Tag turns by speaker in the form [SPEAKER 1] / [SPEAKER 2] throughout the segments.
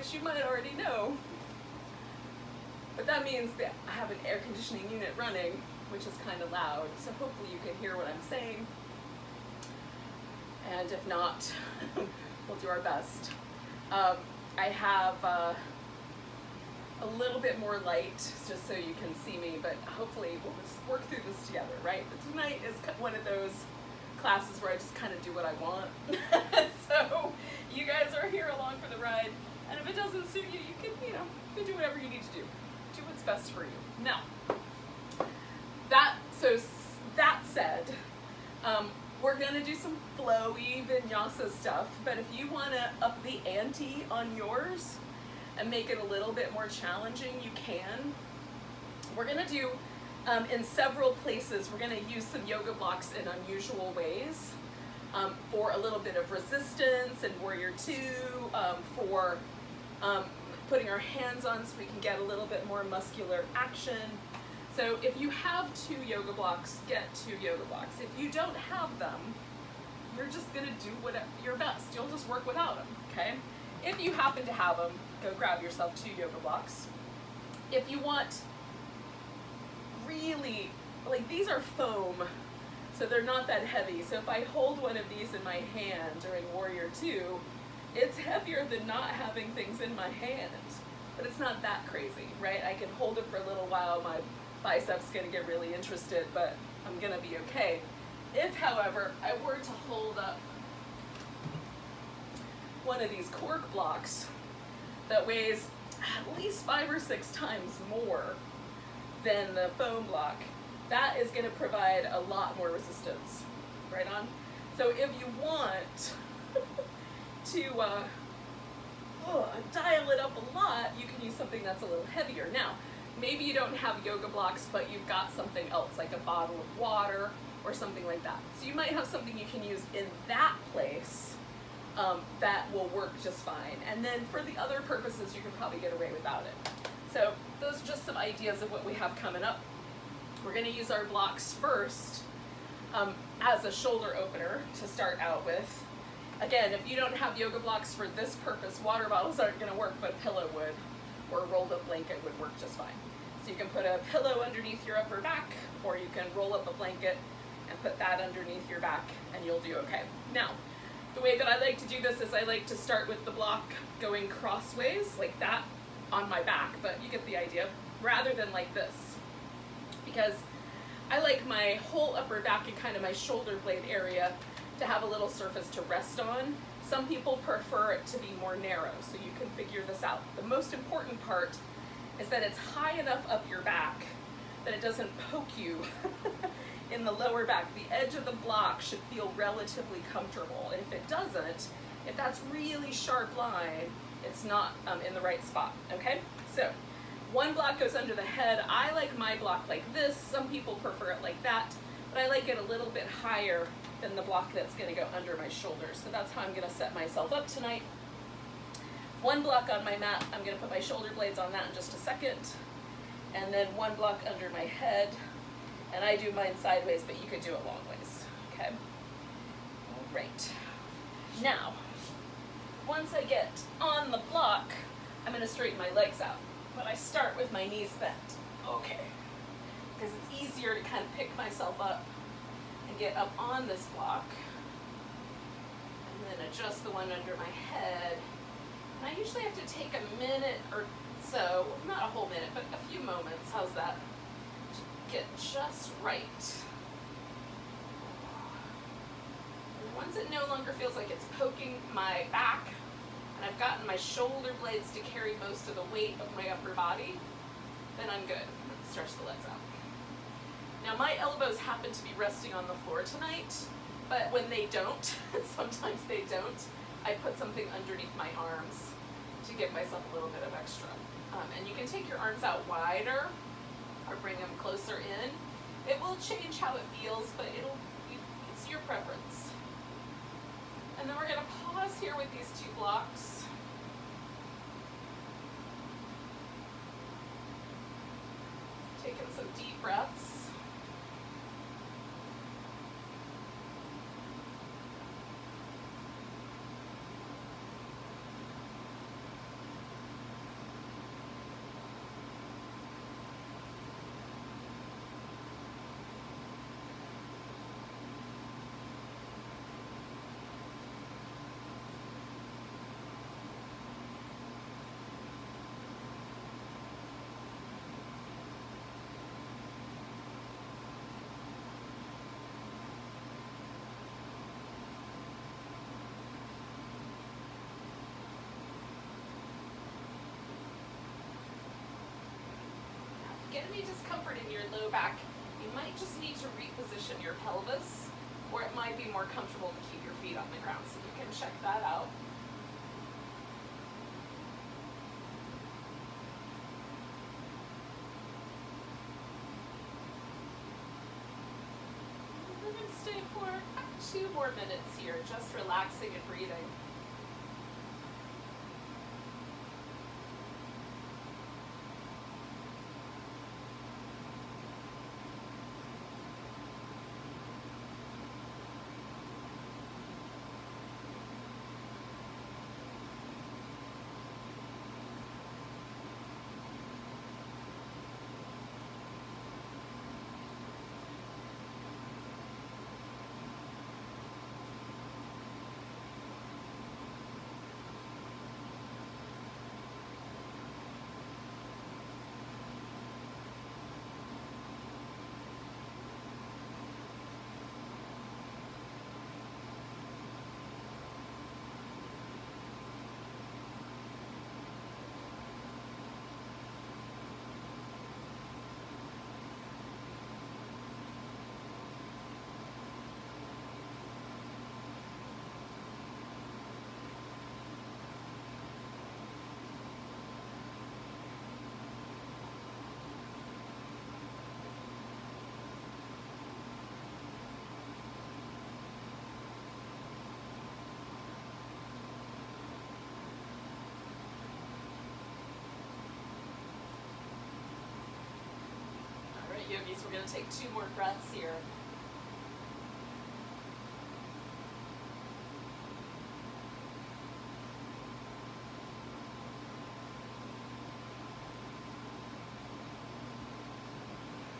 [SPEAKER 1] which you might already know. But that means that I have an air conditioning unit running, which is kind of loud, so hopefully you can hear what I'm saying. And if not, we'll do our best. I have a little bit more light just so you can see me, but hopefully we'll just work through this together, right? But tonight is one of those classes where I just kind of do what I want. So you guys are here along for the ride, and if it doesn't suit you, you can do whatever you need to do. Do what's best for you. Now, that said, we're gonna do some flowy vinyasa stuff, but if you wanna up the ante on yours and make it a little bit more challenging, you can. We're gonna do, in several places, we're gonna use some yoga blocks in unusual ways for a little bit of resistance and warrior two, for putting our hands on so we can get a little bit more muscular action. So if you have 2 yoga blocks, get 2 yoga blocks. If you don't have them, you're just gonna do your best. You'll just work without them, okay? If you happen to have them, go grab yourself 2 yoga blocks. If you want really, like these are foam, so they're not that heavy. So if I hold one of these in my hand during warrior two, it's heavier than not having things in my hand, but it's not that crazy, right? I can hold it for a little while. My biceps gonna get really interested, but I'm gonna be okay. If, however, I were to hold up one of these cork blocks that weighs at least 5 or 6 times more than the foam block, that is gonna provide a lot more resistance, right on? So if you want to dial it up a lot, you can use something that's a little heavier. Now, maybe you don't have yoga blocks, but you've got something else, like a bottle of water or something like that. So you might have something you can use in that place that will work just fine. And then for the other purposes, you can probably get away without it. So those are just some ideas of what we have coming up. We're gonna use our blocks first as a shoulder opener to start out with. Again, if you don't have yoga blocks for this purpose, water bottles aren't gonna work, but a pillow would, or a rolled up blanket would work just fine. So you can put a pillow underneath your upper back, or you can roll up a blanket and put that underneath your back, and you'll do okay. Now, the way that I like to do this is I like to start with the block going crossways, like that, on my back, but you get the idea, rather than like this. Because I like my whole upper back and kind of my shoulder blade area to have a little surface to rest on. Some people prefer it to be more narrow, so you can figure this out. The most important part is that it's high enough up your back that it doesn't poke you in the lower back. The edge of the block should feel relatively comfortable, and if it doesn't, if that's really sharp line, it's not in the right spot, okay? So, one block goes under the head. I like my block like this. Some people prefer it like that, but I like it a little bit higher than the block that's gonna go under my shoulders. So that's how I'm gonna set myself up tonight. One block on my mat, I'm gonna put my shoulder blades on that in just a second. And then one block under my head. And I do mine sideways, but you could do it long ways, okay? All right. Now, once I get on the block, I'm gonna straighten my legs out. But I start with my knees bent, okay? Because it's easier to kind of pick myself up and get up on this block, and then adjust the one under my head. And I usually have to take a minute or so, not a whole minute, but a few moments, how's that, to get just right. And once it no longer feels like it's poking my back, and I've gotten my shoulder blades to carry most of the weight of my upper body, then I'm good. Stretch the legs out. Now my elbows happen to be resting on the floor tonight, but when they don't, sometimes they don't, I put something underneath my arms to give myself a little bit of extra. And you can take your arms out wider or bring them closer in. It will change how it feels, but it's your preference. And then we're gonna pause here with these 2 blocks. Taking some deep breaths. get any discomfort in your low back, you might just need to reposition your pelvis, or it might be more comfortable to keep your feet on the ground. So you can check that out. We're going to stay for 2 more minutes here, just relaxing and breathing. Yogis, we're going to take 2 more breaths here.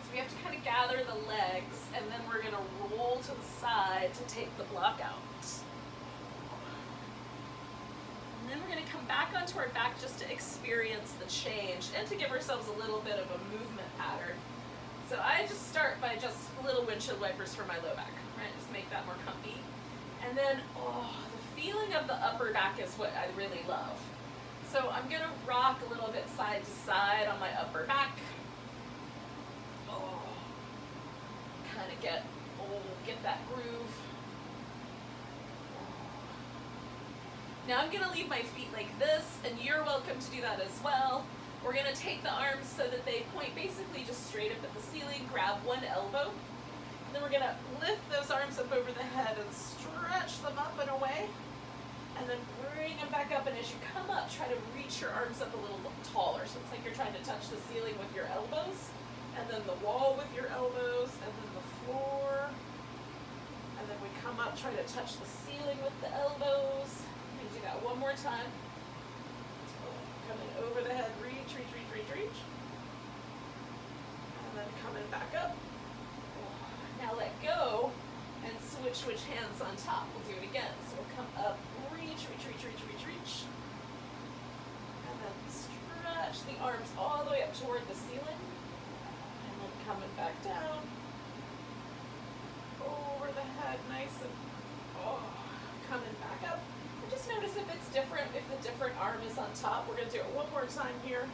[SPEAKER 1] So we have to kind of gather the legs, and then we're going to roll to the side to take the block out. And then we're going to come back onto our back just to experience the change and to give ourselves a little bit of a movement pattern. So I just start by just little windshield wipers for my low back, right? Just make that more comfy. And then, the feeling of the upper back is what I really love. So I'm gonna rock a little bit side to side on my upper back. Kind of get that groove. Now I'm gonna leave my feet like this, and you're welcome to do that as well. We're going to take the arms so that they point basically just straight up at the ceiling, grab one elbow, and then we're going to lift those arms up over the head and stretch them up and away, and then bring them back up, and as you come up, try to reach your arms up a little taller, so it's like you're trying to touch the ceiling with your elbows, and then the wall with your elbows, and then the floor, and then we come up, try to touch the ceiling with the elbows. Let me do that one more time. Coming over the head, reach, reach, reach, reach, reach. And then coming back up. Now let go and switch hands on top. We'll do it again. So we'll come up, reach, reach, reach, reach, reach, reach. And then stretch the arms all the way up toward the ceiling. And then coming back down. Over the head, nice and coming back up. Just notice if it's different, if the different arm is on top. We're going to do it one more time here.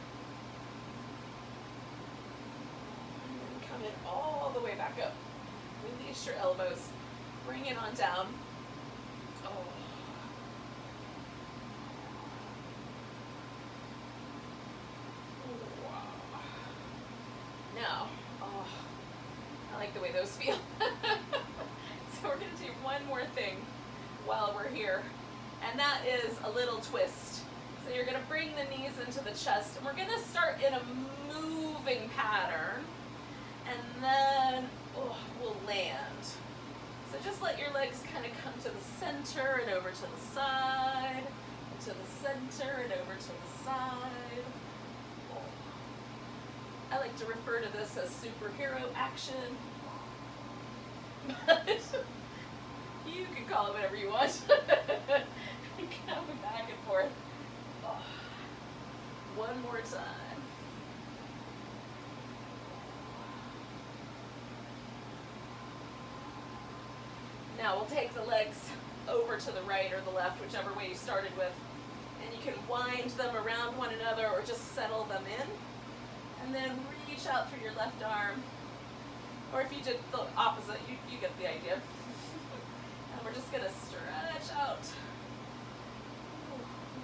[SPEAKER 1] And then come in all the way back up. Release your elbows. Bring it on down. Wow. Now, I like the way those feel. So we're going to do one more thing while we're here. And that is a little twist. So you're going to bring the knees into the chest, and we're going to start in a moving pattern, and then we'll land. So just let your legs kind of come to the center and over to the side, and to the center and over to the side. I like to refer to this as superhero action. But you can call it whatever you want. Coming back and forth. One more time. Now we'll take the legs over to the right or the left, whichever way you started with, and you can wind them around one another or just settle them in. And then reach out through your left arm. Or if you did the opposite, you get the idea. And we're just gonna stretch out.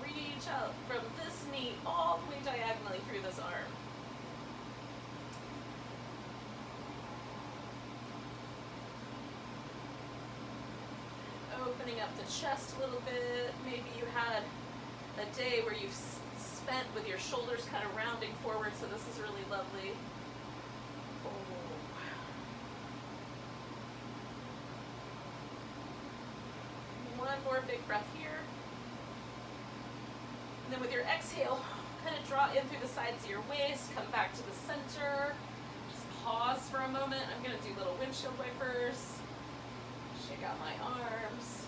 [SPEAKER 1] Reach out from this knee all the way diagonally through this arm. Opening up the chest a little bit. Maybe you had a day where you've spent with your shoulders kind of rounding forward, so this is really lovely. One more big breath here. And then with your exhale, kind of draw in through the sides of your waist, come back to the center. Just pause for a moment. I'm going to do little windshield wipers. Shake out my arms.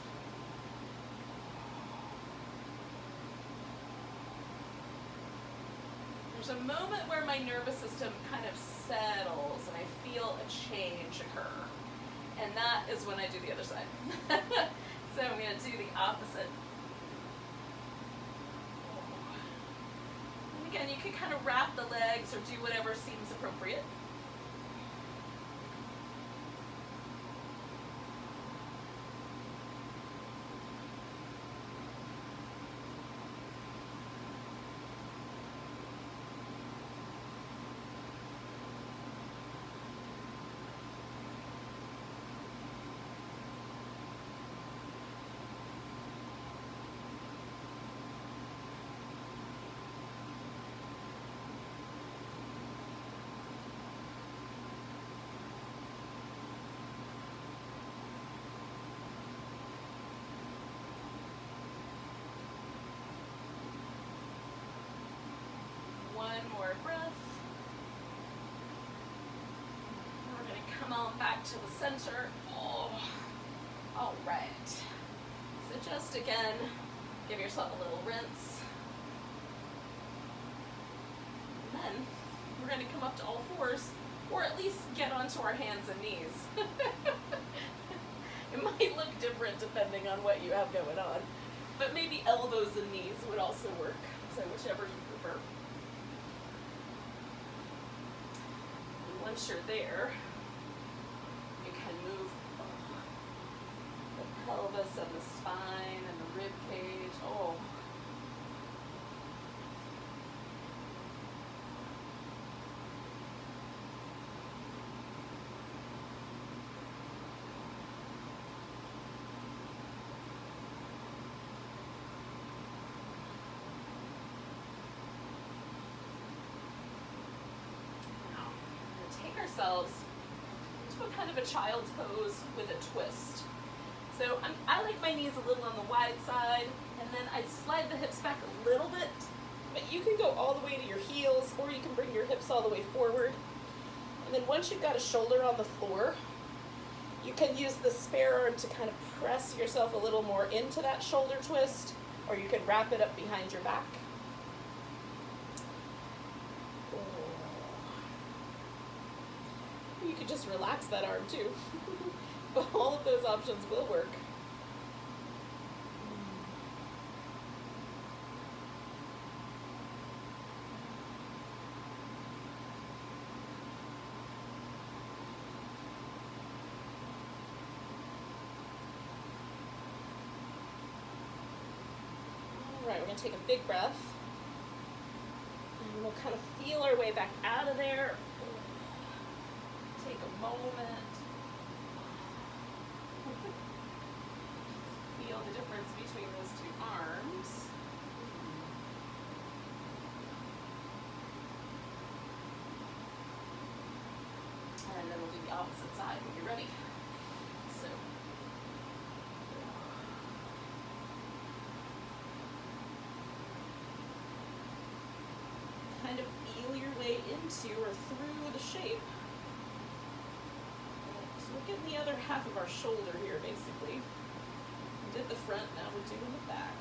[SPEAKER 1] There's a moment where my nervous system kind of settles and I feel a change occur. And that is when I do the other side. So I'm going to do the opposite. And again, you can kind of wrap the legs or do whatever seems appropriate. One more breath. We're going to come on back to the center. Oh. All right. So just again, give yourself a little rinse. And then we're going to come up to all fours, or at least get onto our hands and knees. It might look different depending on what you have going on, but maybe elbows and knees would also work. So whichever you prefer. Once you're there, you can move the pelvis and the spine and the rib cage. Oh. Ourselves into a kind of a child's pose with a twist. So I like my knees a little on the wide side, and then I slide the hips back a little bit, but you can go all the way to your heels, or you can bring your hips all the way forward. And then once you've got a shoulder on the floor, you can use the spare arm to kind of press yourself a little more into that shoulder twist, or you can wrap it up behind your back. You could just relax that arm too. But all of those options will work. All right, we're going to take a big breath. And we'll kind of feel our way back out of there. Take a moment. Feel the difference between those two arms. And then we'll do the opposite side when you're ready. So. Kind of feel your way into or through the shape. We're getting the other half of our shoulder here, basically. We did the front, now we're doing the back.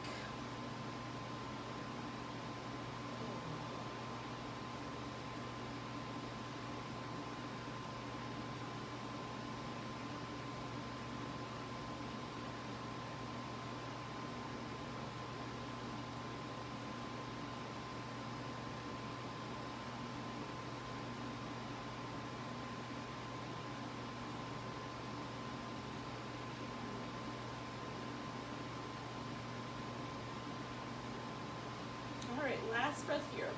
[SPEAKER 1] right, last breath here.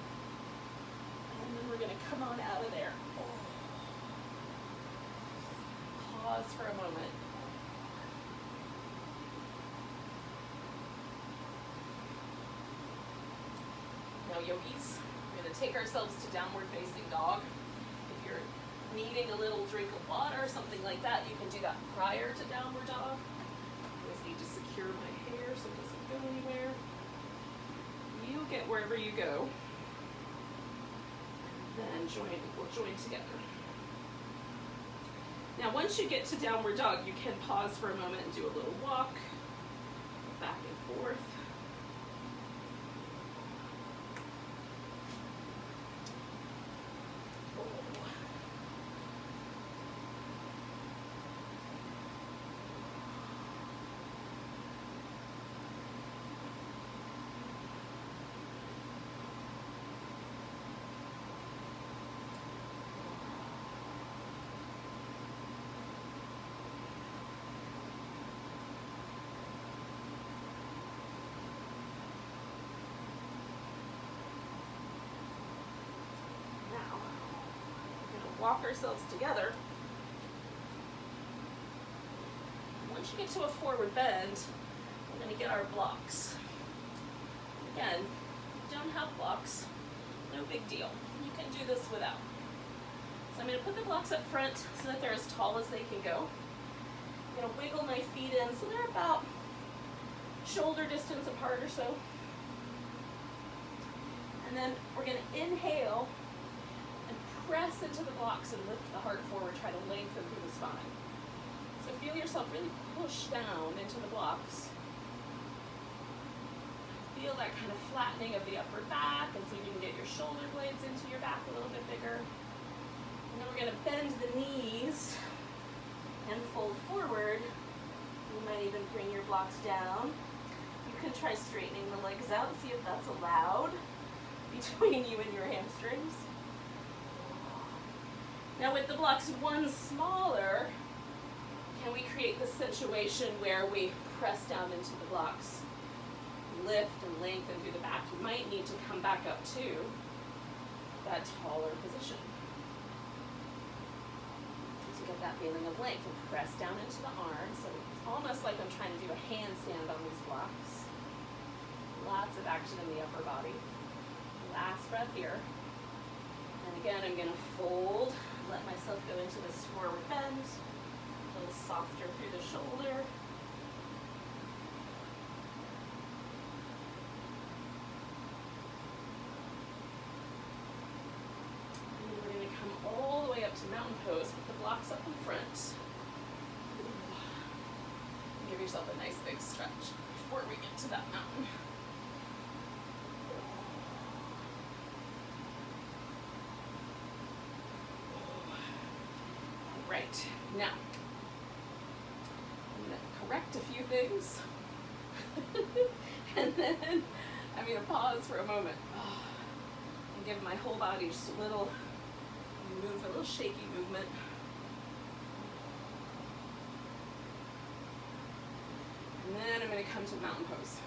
[SPEAKER 1] And then we're gonna come on out of there. Pause for a moment. Now yogis, we're gonna take ourselves to downward facing dog. If you're needing a little drink of water or something like that, you can do that prior to downward dog. I just need to secure my hair so it doesn't go anywhere. You get wherever you go. Then we'll join together. Now once you get to downward dog, you can pause for a moment and do a little walk, back and forth. Walk ourselves together. Once you get to a forward bend, we're going to get our blocks. Again, if you don't have blocks, no big deal. You can do this without. So I'm going to put the blocks up front so that they're as tall as they can go. I'm going to wiggle my feet in so they're about shoulder distance apart or so. And then we're going to inhale, press into the blocks and lift the heart forward, try to lengthen through the spine. So feel yourself really push down into the blocks. Feel that kind of flattening of the upper back, and see if you can get your shoulder blades into your back a little bit bigger. And then we're going to bend the knees and fold forward. You might even bring your blocks down. You can try straightening the legs out, see if that's allowed between you and your hamstrings. Now with the blocks one smaller, can we create this situation where we press down into the blocks, lift and lengthen through the back? You might need to come back up to that taller position to get that feeling of length, and press down into the arms. So it's almost like I'm trying to do a handstand on these blocks. Lots of action in the upper body. Last breath here. And again, I'm going to fold. Let myself go into this forward bend, a little softer through the shoulder. And then we're going to come all the way up to mountain pose, put the blocks up in front. Give yourself a nice big stretch before we get to that mountain. Right, now, I'm going to correct a few things, and then I'm going to pause for a moment and give my whole body just a little shaky movement. And then I'm going to come to mountain pose.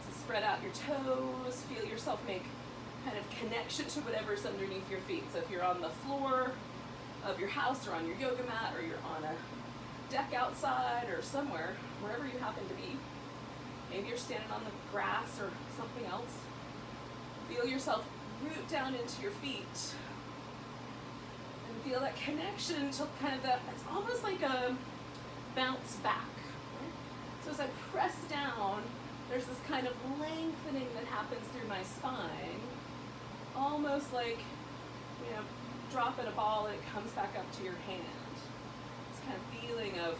[SPEAKER 1] So spread out your toes, feel yourself make kind of connection to whatever's underneath your feet. So if you're on the floor of your house or on your yoga mat, or you're on a deck outside or somewhere, wherever you happen to be, maybe you're standing on the grass or something else, feel yourself root down into your feet and feel that connection to kind of it's almost like a bounce back. So as I press down, there's this kind of lengthening that happens through my spine, almost like, dropping a ball and it comes back up to your hand. This kind of feeling of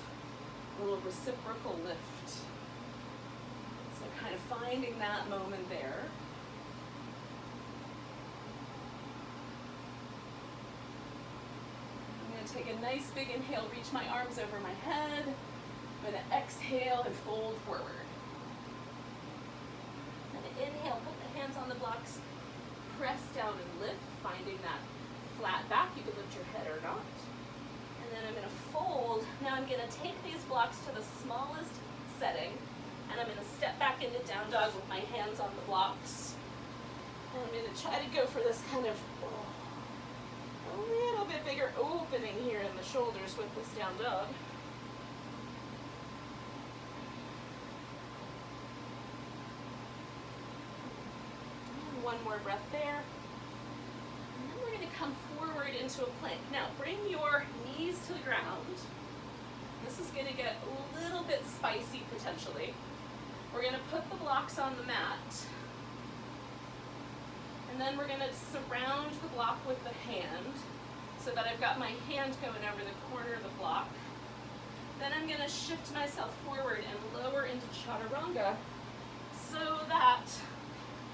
[SPEAKER 1] a little reciprocal lift. So kind of finding that moment there. I'm going to take a nice big inhale, reach my arms over my head. I'm going to exhale and fold forward. Inhale, put the hands on the blocks, press down and lift, finding that flat back. You can lift your head or not. And then I'm going to fold. Now I'm going to take these blocks to the smallest setting, and I'm going to step back back into down dog with my hands on the blocks. And I'm going to try to go for this kind of a little bit bigger opening here in the shoulders with this down dog. And one more breath there. And then we're going to come forward into a plank. Now, bring your knees to the ground. This is going to get a little bit spicy potentially. We're going to put the blocks on the mat. And then we're going to surround the block with the hand so that I've got my hand going over the corner of the block. Then I'm going to shift myself forward and lower into chaturanga so that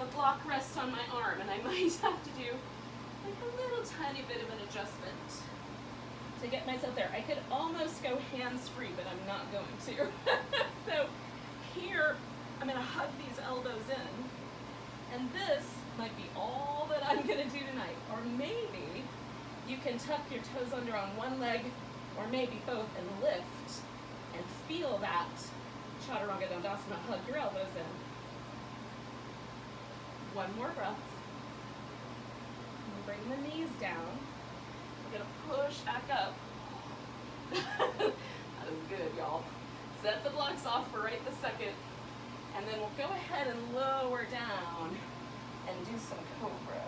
[SPEAKER 1] the block rests on my arm. And I might have to do like a little tiny bit of an adjustment to get myself there. I could almost go hands-free, but I'm not going to. So here, I'm going to hug these elbows in. And this might be all that I'm going to do tonight. Or maybe you can tuck your toes under on one leg, or maybe both, and lift and feel that chaturanga dandasana. Hug your elbows in. One more breath. And bring the knees down. We're going to push back up. That is good, y'all. Set the blocks off for right this second. And then we'll go ahead and lower down and do some cobra.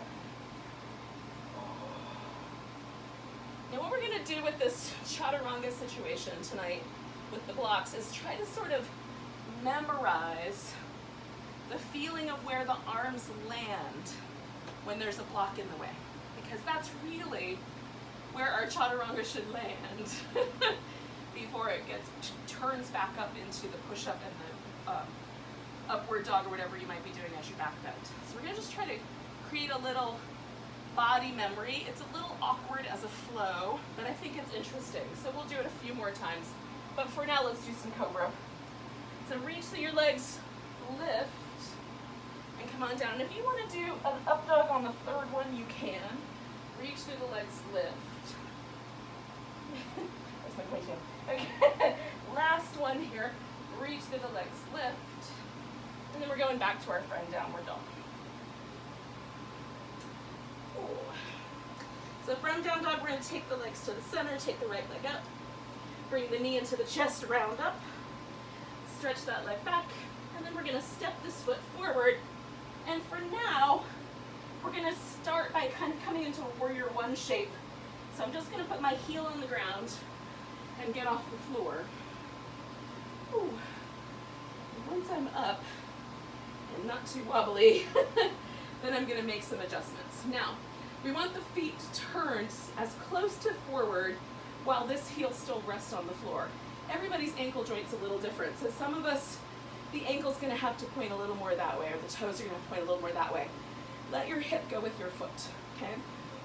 [SPEAKER 1] Now what we're going to do with this chaturanga situation tonight with the blocks is try to sort of memorize the feeling of where the arms land when there's a block in the way. Because that's really where our chaturanga should land before it turns back up into the push-up and the upward dog or whatever you might be doing as you back bend. So we're going to just try to create a little body memory. It's a little awkward as a flow, but I think it's interesting. So we'll do it a few more times. But for now, let's do some cobra. So reach through your legs, lift, and come on down. And if you want to do an up dog on the third one, you can. Reach through the legs, lift. That's my point too. Okay, last one here. Reach through the legs, lift. And then we're going back to our friend downward dog. Ooh. So from down dog, we're going to take the legs to the center, take the right leg up, bring the knee into the chest, round up, stretch that leg back, and then we're going to step this foot forward. And for now, we're going to start by kind of coming into a warrior one shape. So I'm just going to put my heel on the ground and get off the floor. Ooh. And once I'm up and not too wobbly, then I'm going to make some adjustments. Now, we want the feet turned as close to forward while this heel still rests on the floor. Everybody's ankle joint's a little different. So some of us, the ankle's going to have to point a little more that way, or the toes are going to have to point a little more that way. Let your hip go with your foot, okay?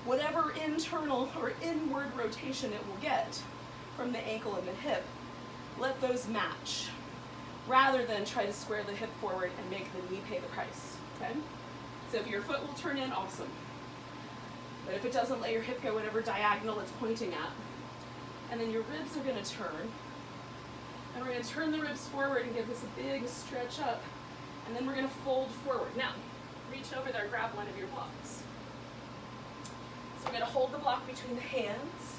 [SPEAKER 1] Whatever internal or inward rotation it will get from the ankle and the hip, let those match, rather than try to square the hip forward and make the knee pay the price, okay? So if your foot will turn in, awesome. But if it doesn't, let your hip go whatever diagonal it's pointing at. And then your ribs are going to turn. And we're going to turn the ribs forward and give this a big stretch up. And then we're going to fold forward. Now, reach over there, grab one of your blocks. So we're going to hold the block between the hands.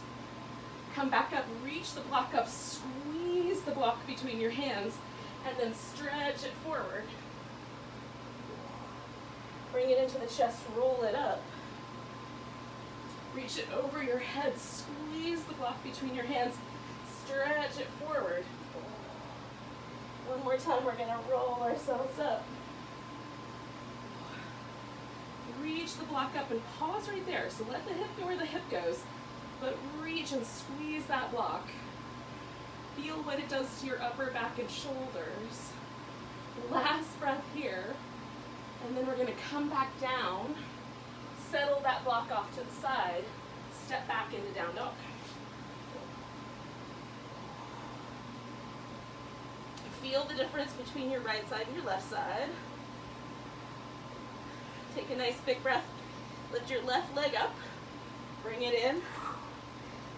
[SPEAKER 1] Come back up, reach the block up, squeeze the block between your hands, and then stretch it forward. Bring it into the chest, roll it up. Reach it over your head, squeeze the block between your hands, stretch it forward. One more time, we're going to roll ourselves up. Reach the block up and pause right there. So let the hip go where the hip goes, but reach and squeeze that block. Feel what it does to your upper back and shoulders. Last breath here. And then we're going to come back down, settle that block off to the side, step back into down dog. Feel the difference between your right side and your left side. Take a nice big breath. Lift your left leg up, bring it in,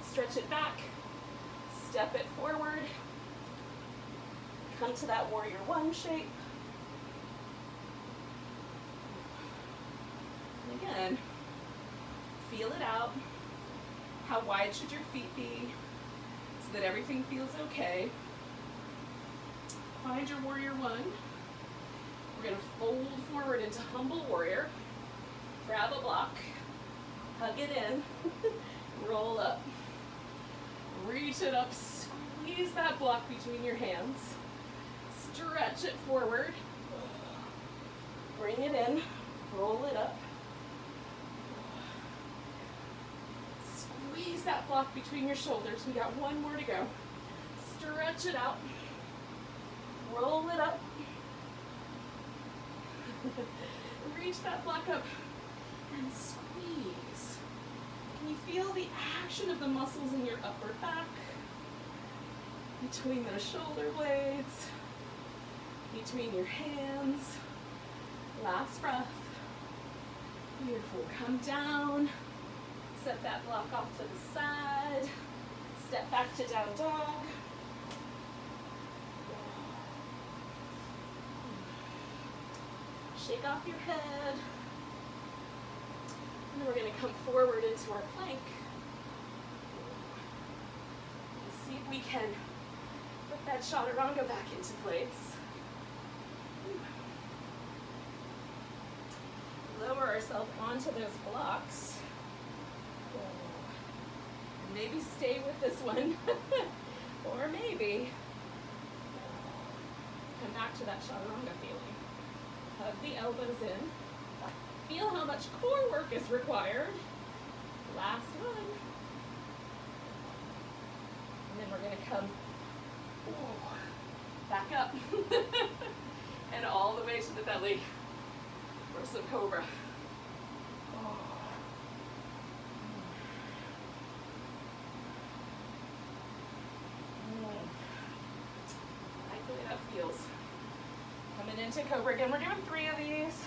[SPEAKER 1] stretch it back, step it forward, come to that warrior one shape. And again, feel it out. How wide should your feet be so that everything feels okay? Find your warrior one. We're going to fold forward into humble warrior. Grab a block, hug it in, roll up, reach it up, squeeze that block between your hands, stretch it forward, bring it in, roll it up, squeeze that block between your shoulders. We got one more to go. Stretch it out, roll it up, reach that block up, and squeeze. Can you feel the action of the muscles in your upper back, between those shoulder blades, between your hands? Last breath. Beautiful. Come down, set that block off to the side, step back to down dog. Shake off your head. And then we're going to come forward into our plank. Let's see if we can put that chaturanga back into place. Lower ourselves onto those blocks. And maybe stay with this one. Or maybe come back to that chaturanga feeling. Hug the elbows in. Feel how much core work is required. Last one. And then we're going to come back up and all the way to the belly for some cobra. I like the way that feels. Coming into cobra again. We're doing 3 of these.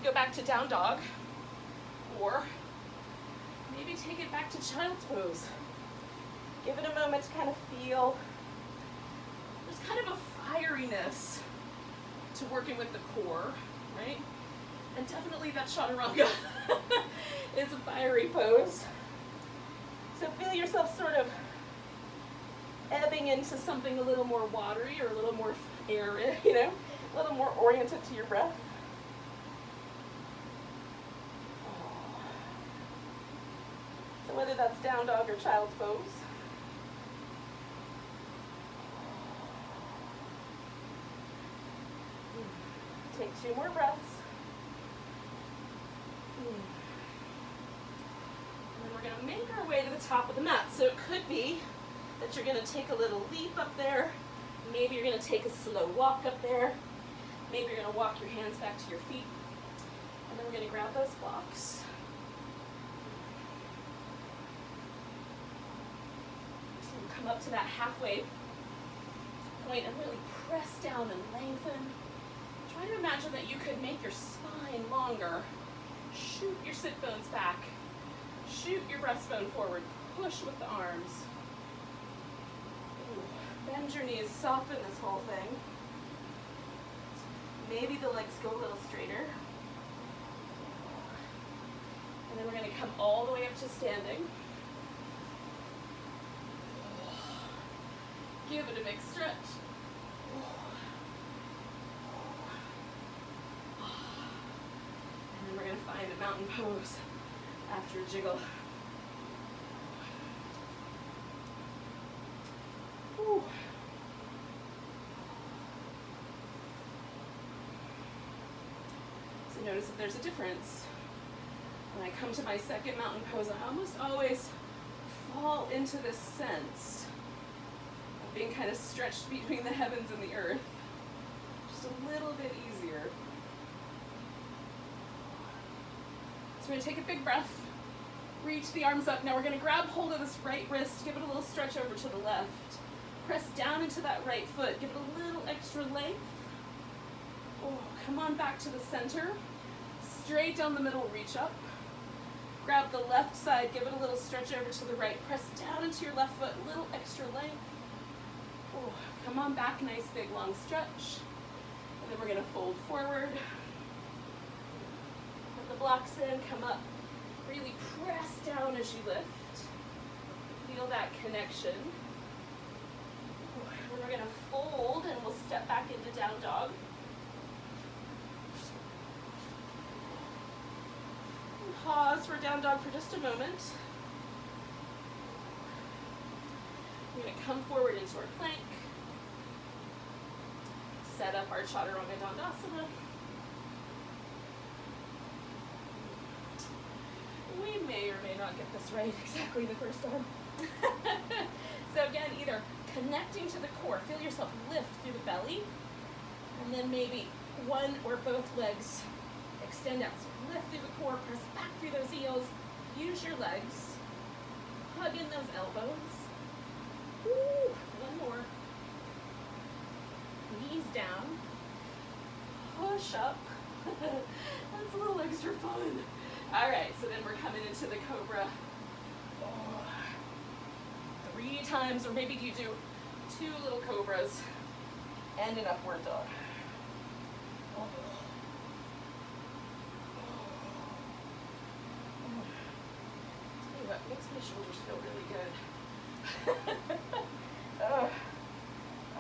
[SPEAKER 1] Go back to down dog, or maybe take it back to child's pose. Give it a moment to kind of feel. There's kind of a fieriness to working with the core, right? And definitely that chaturanga is a fiery pose. So feel yourself sort of ebbing into something a little more watery or a little more air, a little more oriented to your breath. Whether that's down dog or child's pose. Take 2 more breaths. And then we're going to make our way to the top of the mat. So it could be that you're going to take a little leap up there. Maybe you're going to take a slow walk up there. Maybe you're going to walk your hands back to your feet. And then we're going to grab those blocks. Come up to that halfway point and really press down and lengthen. Try to imagine that you could make your spine longer. Shoot your sit bones back. Shoot your breastbone forward. Push with the arms. Ooh. Bend your knees. Soften this whole thing. Maybe the legs go a little straighter. And then we're going to come all the way up to standing. Give it a big stretch. And then we're going to find a mountain pose after a jiggle. Whew. So notice if there's a difference. When I come to my second mountain pose, I almost always fall into this sense of being kind of stretched between the heavens and the earth. Just a little bit easier. So we're going to take a big breath, reach the arms up. Now we're going to grab hold of this right wrist, give it a little stretch over to the left. Press down into that right foot, give it a little extra length. Oh, come on back to the center. Straight down the middle, reach up. grab the left side, give it a little stretch over to the right, press down into your left foot, a little extra length. Ooh, come on back, nice big long stretch. And then we're gonna fold forward. Put the blocks in, come up. Really press down as you lift. Feel that connection. And then we're gonna fold and we'll step back into down dog. And pause for down dog for just a moment. We're gonna come forward into our plank. Set up our chaturanga dandasana. We may or may not get this right exactly the first time. So again, either connecting to the core, feel yourself lift through the belly, and then maybe one or both legs extend out. So lift through the core, press back through those heels, use your legs, hug in those elbows. Woo, one more. Knees down, push up. That's a little extra fun. All right, so then we're coming into the cobra. Oh, 3 times, or maybe you do 2 little cobras and an upward dog. Oh. Tell you what, makes my shoulders feel really good.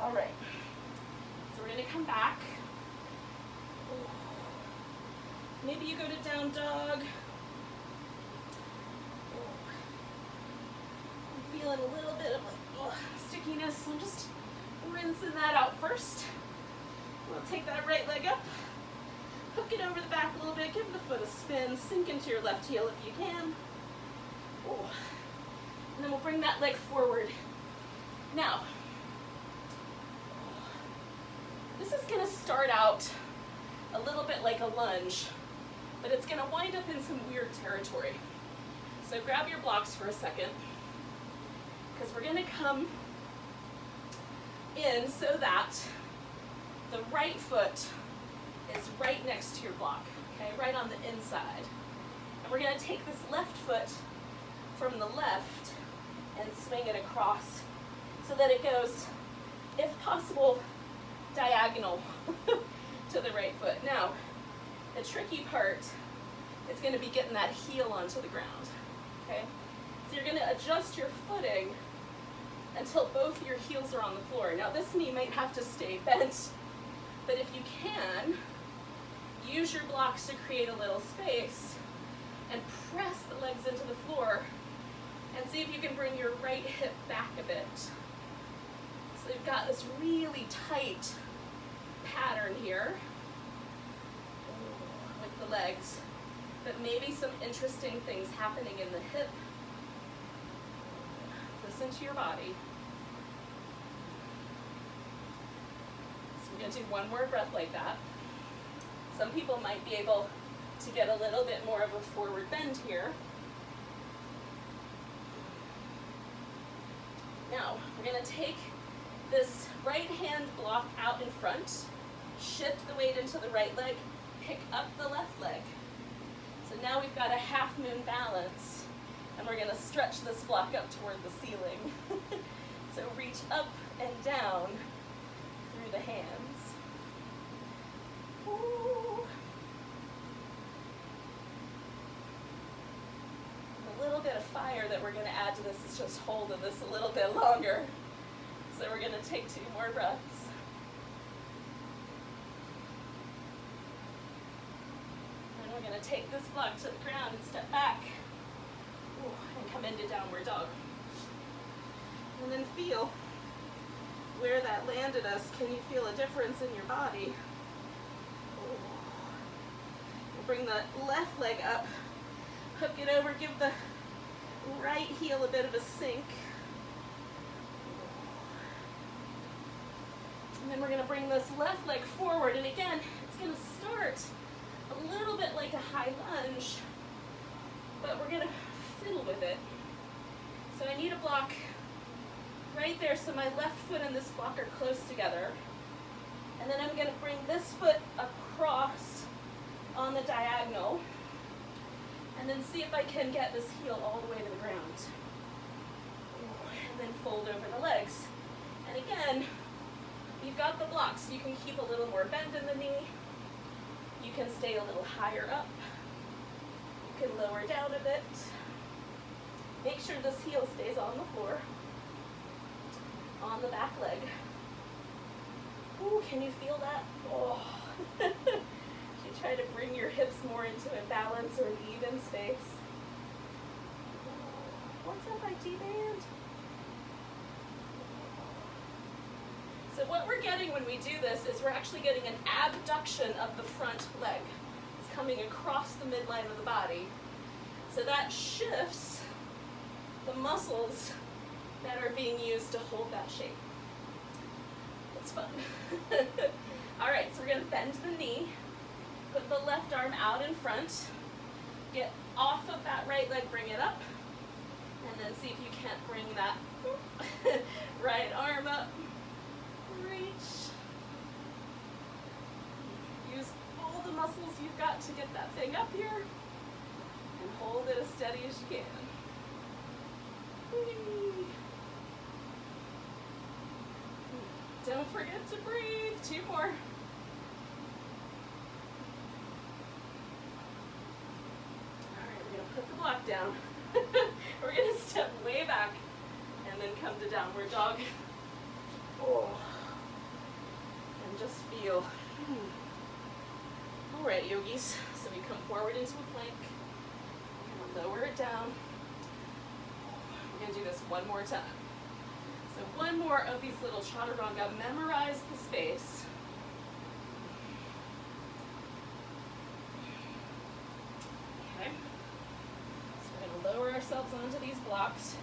[SPEAKER 1] All right. So we're gonna come back. Maybe you go to down dog. I'm feeling a little bit of like stickiness, so I'm just rinsing that out first. We'll take that right leg up, hook it over the back a little bit, give the foot a spin, sink into your left heel if you can. And then we'll bring that leg forward. Now, this is gonna start out a little bit like a lunge, but it's gonna wind up in some weird territory. So grab your blocks for a second, because we're gonna come in so that the right foot is right next to your block, okay, right on the inside. And we're gonna take this left foot from the left and swing it across so that it goes, if possible, diagonal to the right foot. Now, the tricky part is going to be getting that heel onto the ground, okay? So you're going to adjust your footing until both your heels are on the floor. Now, this knee might have to stay bent, but if you can, use your blocks to create a little space and press the legs into the floor and see if you can bring your right hip back a bit. So you've got this really tight pattern here with the legs, but maybe some interesting things happening in the hip. Listen to your body. So we're going to do one more breath like that. Some people might be able to get a little bit more of a forward bend here. Now, we're going to take this right hand block out in front, shift the weight into the right leg, pick up the left leg. So now we've got a half moon balance, and we're going to stretch this block up toward the ceiling. So reach up and down through the hands. Ooh. A little bit of fire that we're going to add to this is just holding this a little bit longer. So we're going to take 2 more breaths. And we're going to take this block to the ground and step back. Ooh, and come into downward dog. And then feel where that landed us. Can you feel a difference in your body? Ooh. We'll bring the left leg up, hook it over, give the right heel a bit of a sink. And then we're going to bring this left leg forward, and again, it's going to start a little bit like a high lunge, but we're going to fiddle with it. So I need a block right there, so my left foot and this block are close together. And then I'm going to bring this foot across on the diagonal, And then see if I can get this heel all the way to the ground. And then fold over the legs. And again, you've got the blocks. You can keep a little more bend in the knee. You can stay a little higher up. You can lower down a bit. Make sure this heel stays on the floor, on the back leg. Ooh, can you feel that? Oh. You try to bring your hips more into a balance or an even space. What's up, IT band? So what we're getting when we do this is we're actually getting an abduction of the front leg. It's coming across the midline of the body. So that shifts the muscles that are being used to hold that shape. It's fun. All right, so we're going to bend the knee, put the left arm out in front, get off of that right leg, bring it up, and then see if you can't bring that right arm up. Reach. Use all the muscles you've got to get that thing up here, and hold it as steady as you can. Whee. Don't forget to breathe. 2 more. Alright, we're going to put the block down. We're going to step way back and then come to downward dog. Oh. And just feel. Alright, yogis. So we come forward into a plank. We're going to lower it down. We're going to do this one more time. So one more of these little chaturanga. Memorize the space. Okay. So we're going to lower ourselves onto these blocks.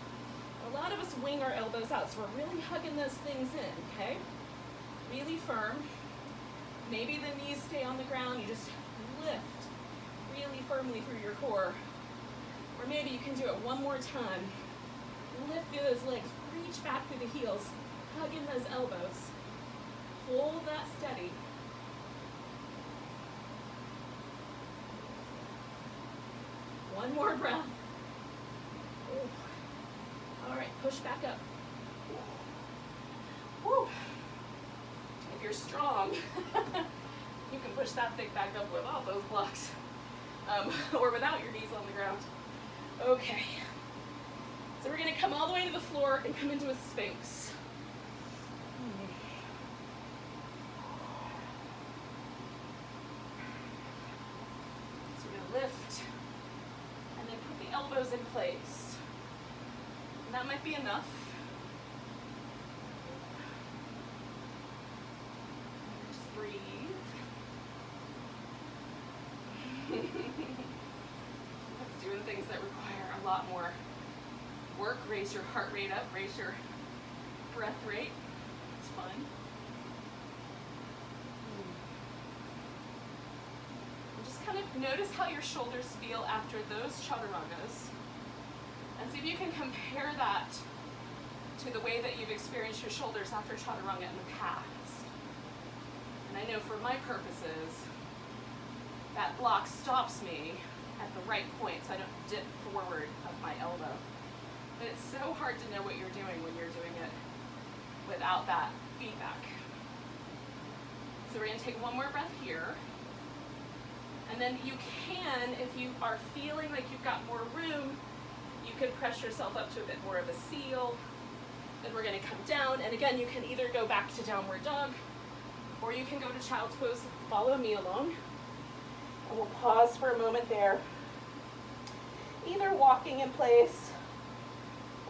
[SPEAKER 1] A lot of us wing our elbows out, so we're really hugging those things in, okay? Really firm. Maybe the knees stay on the ground. You just lift really firmly through your core. Or maybe you can do it one more time. Lift through those legs. Reach back through the heels, hug in those elbows. Hold that steady. One more breath. Ooh. All right, push back up. Woo. If you're strong, you can push that thing back up without those blocks, or without your knees on the ground. Okay. So we're going to come all the way to the floor and come into a Sphinx. So we're going to lift and then put the elbows in place. And that might be enough. Just breathe. That's doing things that require a lot more work. Raise your heart rate up, raise your breath rate. It's fun. And just kind of notice how your shoulders feel after those chaturangas. And see if you can compare that to the way that you've experienced your shoulders after chaturanga in the past. And I know for my purposes, that block stops me at the right point so I don't dip forward of my elbow. But it's so hard to know what you're doing when you're doing it without that feedback. So we're going to take one more breath here. And then you can, if you are feeling like you've got more room, you can press yourself up to a bit more of a seal. Then we're going to come down. And again, you can either go back to downward dog, or you can go to child's pose. Follow me along. And we'll pause for a moment there. Either walking in place,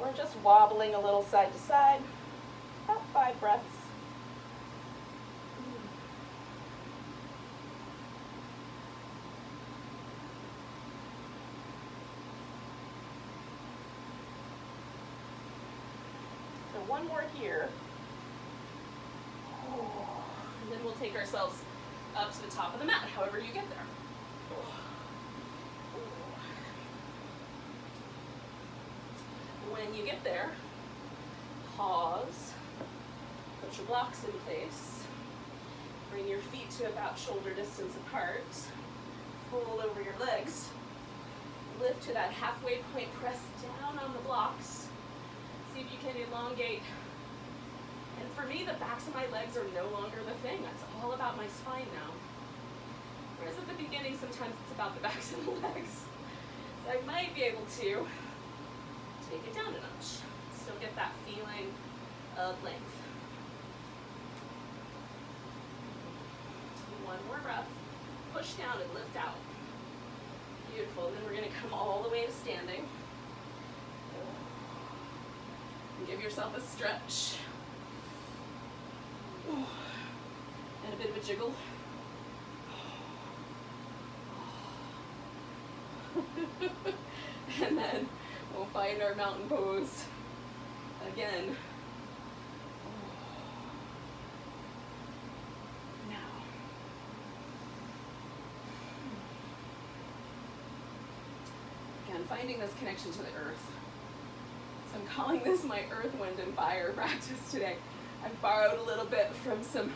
[SPEAKER 1] or just wobbling a little side to side. About 5 breaths. So one more here. And then we'll take ourselves up to the top of the mat, however you get there. When you get there, pause, put your blocks in place, bring your feet to about shoulder distance apart, pull over your legs, to that halfway point, press down on the blocks. See if you can elongate. And for me, the backs of my legs are no longer the thing. That's all about my spine now. Whereas at the beginning, sometimes it's about the backs of the legs. So I might be able to take it down a notch. Still get that feeling of length. One more breath. Push down and lift out. Beautiful. And then we're going to come all the way to standing. And give yourself a stretch. And a bit of a jiggle. And then we'll find our mountain pose again. Now. Again, finding this connection to the earth. So I'm calling this my earth, wind, and fire practice today. I've borrowed a little bit from some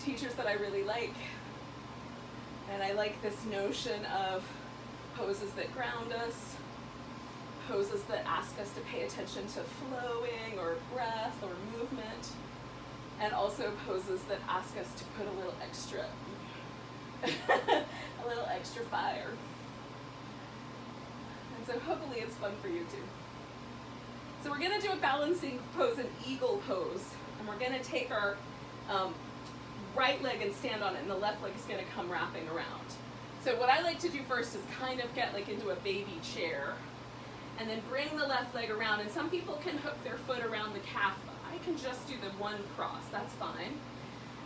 [SPEAKER 1] teachers that I really like. And I like this notion of poses that ground us, poses that ask us to pay attention to flowing or breath or movement, and also poses that ask us to put a little extra, a little extra fire. And so hopefully it's fun for you too. So we're gonna do a balancing pose, an eagle pose, and we're gonna take our right leg and stand on it, and the left leg is gonna come wrapping around. So what I like to do first is kind of get like into a baby chair, and then bring the left leg around, and some people can hook their foot around the calf, but I can just do the one cross, that's fine.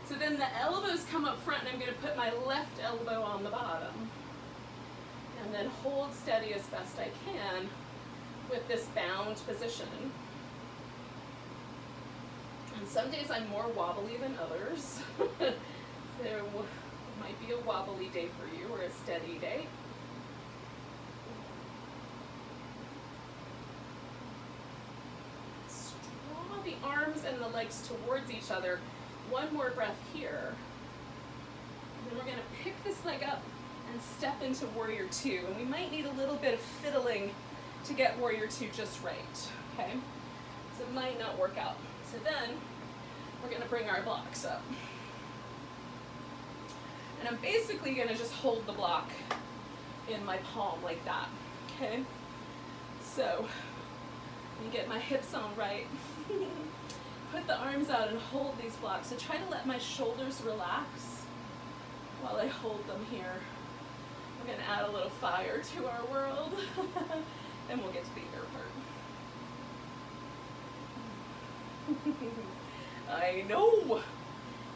[SPEAKER 1] So then the elbows come up front, and I'm gonna put my left elbow on the bottom, and then hold steady as best I can with this bound position. And some days I'm more wobbly than others. So it might be a wobbly day for you, or a steady day. Draw the arms and the legs towards each other. One more breath here. And then we're gonna pick this leg up and step into Warrior Two. And we might need a little bit of fiddling to get Warrior Two just right, okay? So it might not work out. So then we're gonna bring our blocks up. And I'm basically gonna just hold the block in my palm like that, okay? So, let me get my hips on right. Put the arms out and hold these blocks. So try to let my shoulders relax while I hold them here. We're gonna add a little fire to our world. And we'll get to the air part. I know!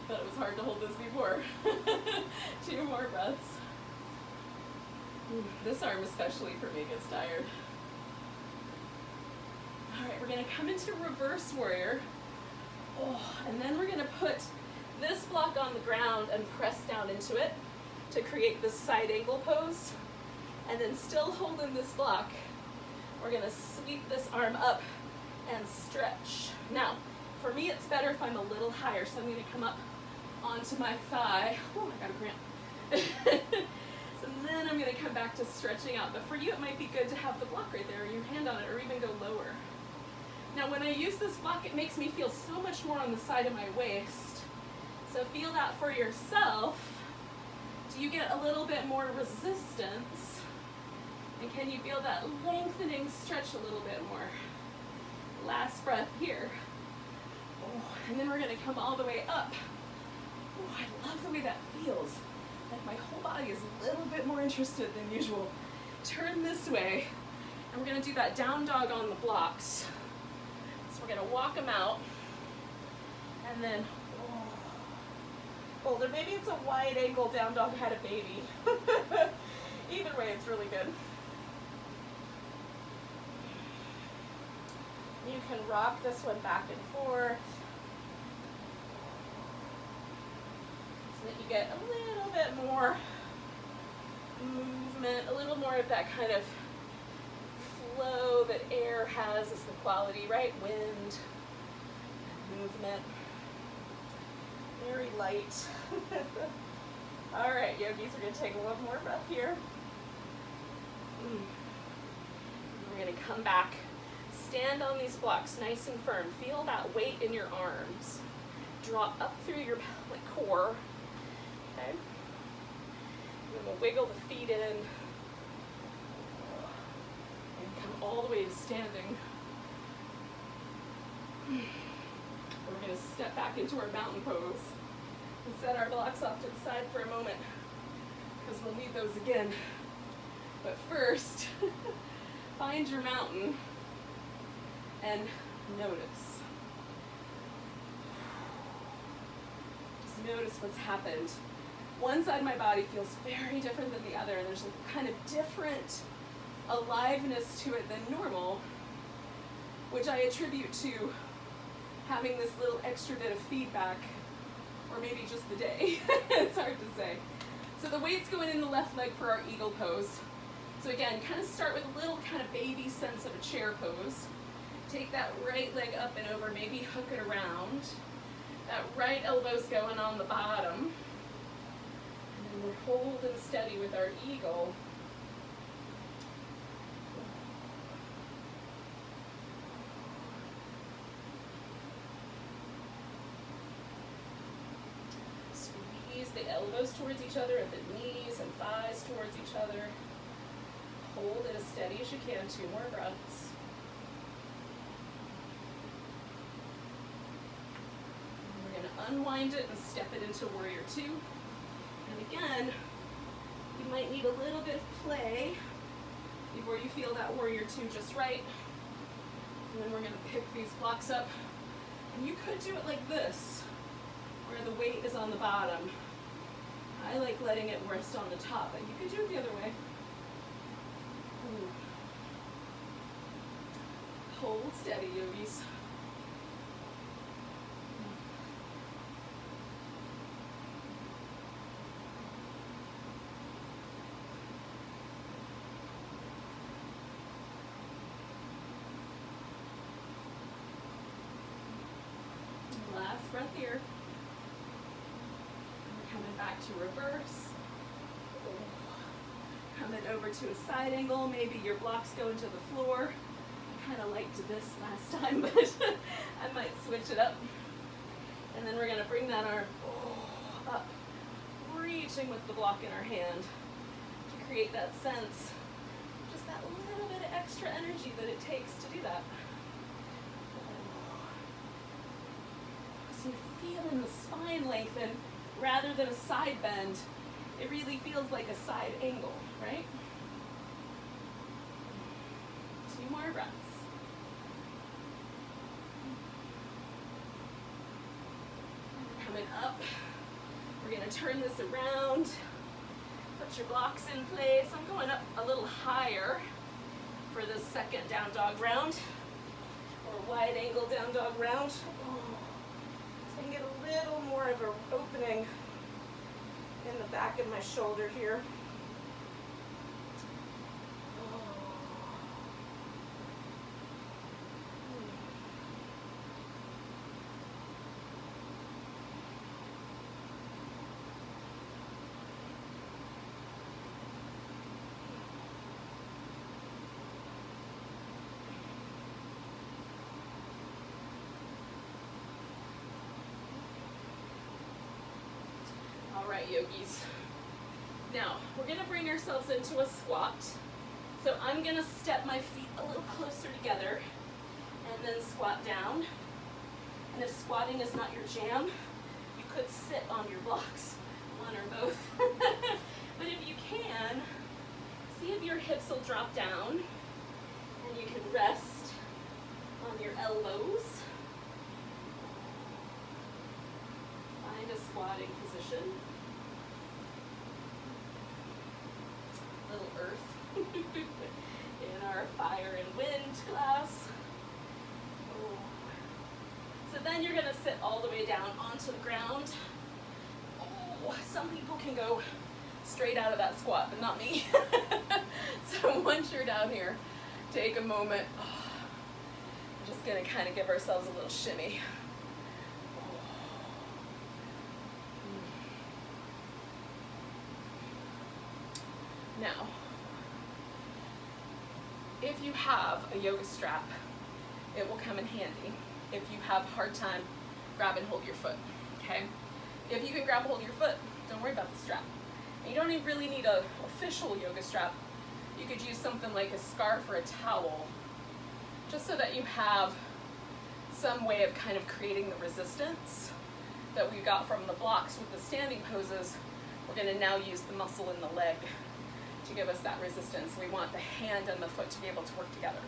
[SPEAKER 1] Thought it was hard to hold this before. 2 more breaths. This arm especially for me gets tired. Alright, we're gonna come into reverse warrior. And then we're gonna put this block on the ground and press down into it to create this side angle pose. And then still holding this block, we're gonna sweep this arm up and stretch. Now, for me it's better if I'm a little higher, so I'm gonna come up onto my thigh. Oh, I got a cramp. So then I'm gonna come back to stretching out. But for you, it might be good to have the block right there, or your hand on it, or even go lower. Now, when I use this block, it makes me feel so much more on the side of my waist. So feel that for yourself. Do you get a little bit more resistance? And can you feel that lengthening stretch a little bit more? Last breath here. And then we're gonna come all the way up. I love the way that feels. Like my whole body is a little bit more interested than usual. Turn this way, and we're gonna do that down dog on the blocks. So we're gonna walk them out, and then fold it. Maybe it's a wide angle down dog had a baby. Either way, it's really good. You can rock this one back and forth, so that you get a little bit more movement, a little more of that kind of flow that air has as the quality, right? Wind, movement, very light. All right, yogis, we're gonna take one more breath here. come back. Stand on these blocks nice and firm. Feel that weight in your arms. Draw up through your core. Okay? And then we'll wiggle the feet in. And come all the way to standing. We're going to step back into our mountain pose and set our blocks off to the side for a moment, because we'll need those again. But first, find your mountain and notice. Just notice what's happened. One side of my body feels very different than the other, and there's a kind of different aliveness to it than normal, which I attribute to having this little extra bit of feedback, or maybe just the day. It's hard to say. So the weight's going in the left leg for our eagle pose. So again, kind of start with a little kind of baby sense of a chair pose. Take that right leg up and over, maybe hook it around. That right elbow's going on the bottom. And then we're holding steady with our eagle. Squeeze the elbows towards each other and the knees and thighs towards each other. Hold it as steady as you can. 2 more breaths. And we're going to unwind it and step it into warrior 2. And again, you might need a little bit of play before you feel that warrior 2 just right. And then we're going to pick these blocks up. And you could do it like this, where the weight is on the bottom. I like letting it rest on the top, but you could do it the other way. Ooh. Hold steady, yogis. Last breath here. We're coming back to reverse. Coming over to a side angle. Maybe your blocks go into the floor. I kind of liked this last time, but I might switch it up. And then we're going to bring that arm up, reaching with the block in our hand to create that sense, just that little bit of extra energy that it takes to do that. So you're feeling the spine lengthen rather than a side bend. It really feels like a side angle, right? 2 more breaths. Coming up, we're going to turn this around. Put your blocks in place. I'm going up a little higher for this second down dog round, or wide angle down dog round. So I can get a little more of an opening in the back of my shoulder here. All right, yogis. Now, we're going to bring ourselves into a squat. So I'm going to step my feet a little closer together and then squat down. And if squatting is not your jam, you could sit on your blocks, one or both. But if you can, see if your hips will drop down and you can rest on your elbows. Find a squatting position. Little earth in our fire and wind class. Oh. So then you're going to sit all the way down onto the ground. Oh, some people can go straight out of that squat, but not me. So once you're down here, take a moment. Oh, we're just going to kind of give ourselves a little shimmy. Now, if you have a yoga strap, it will come in handy if you have a hard time grab and hold your foot, okay? If you can grab and hold your foot, don't worry about the strap. And you don't even really need an official yoga strap. You could use something like a scarf or a towel, just so that you have some way of kind of creating the resistance that we got from the blocks with the standing poses. We're going to now use the muscle in the leg to give us that resistance. We want the hand and the foot to be able to work together.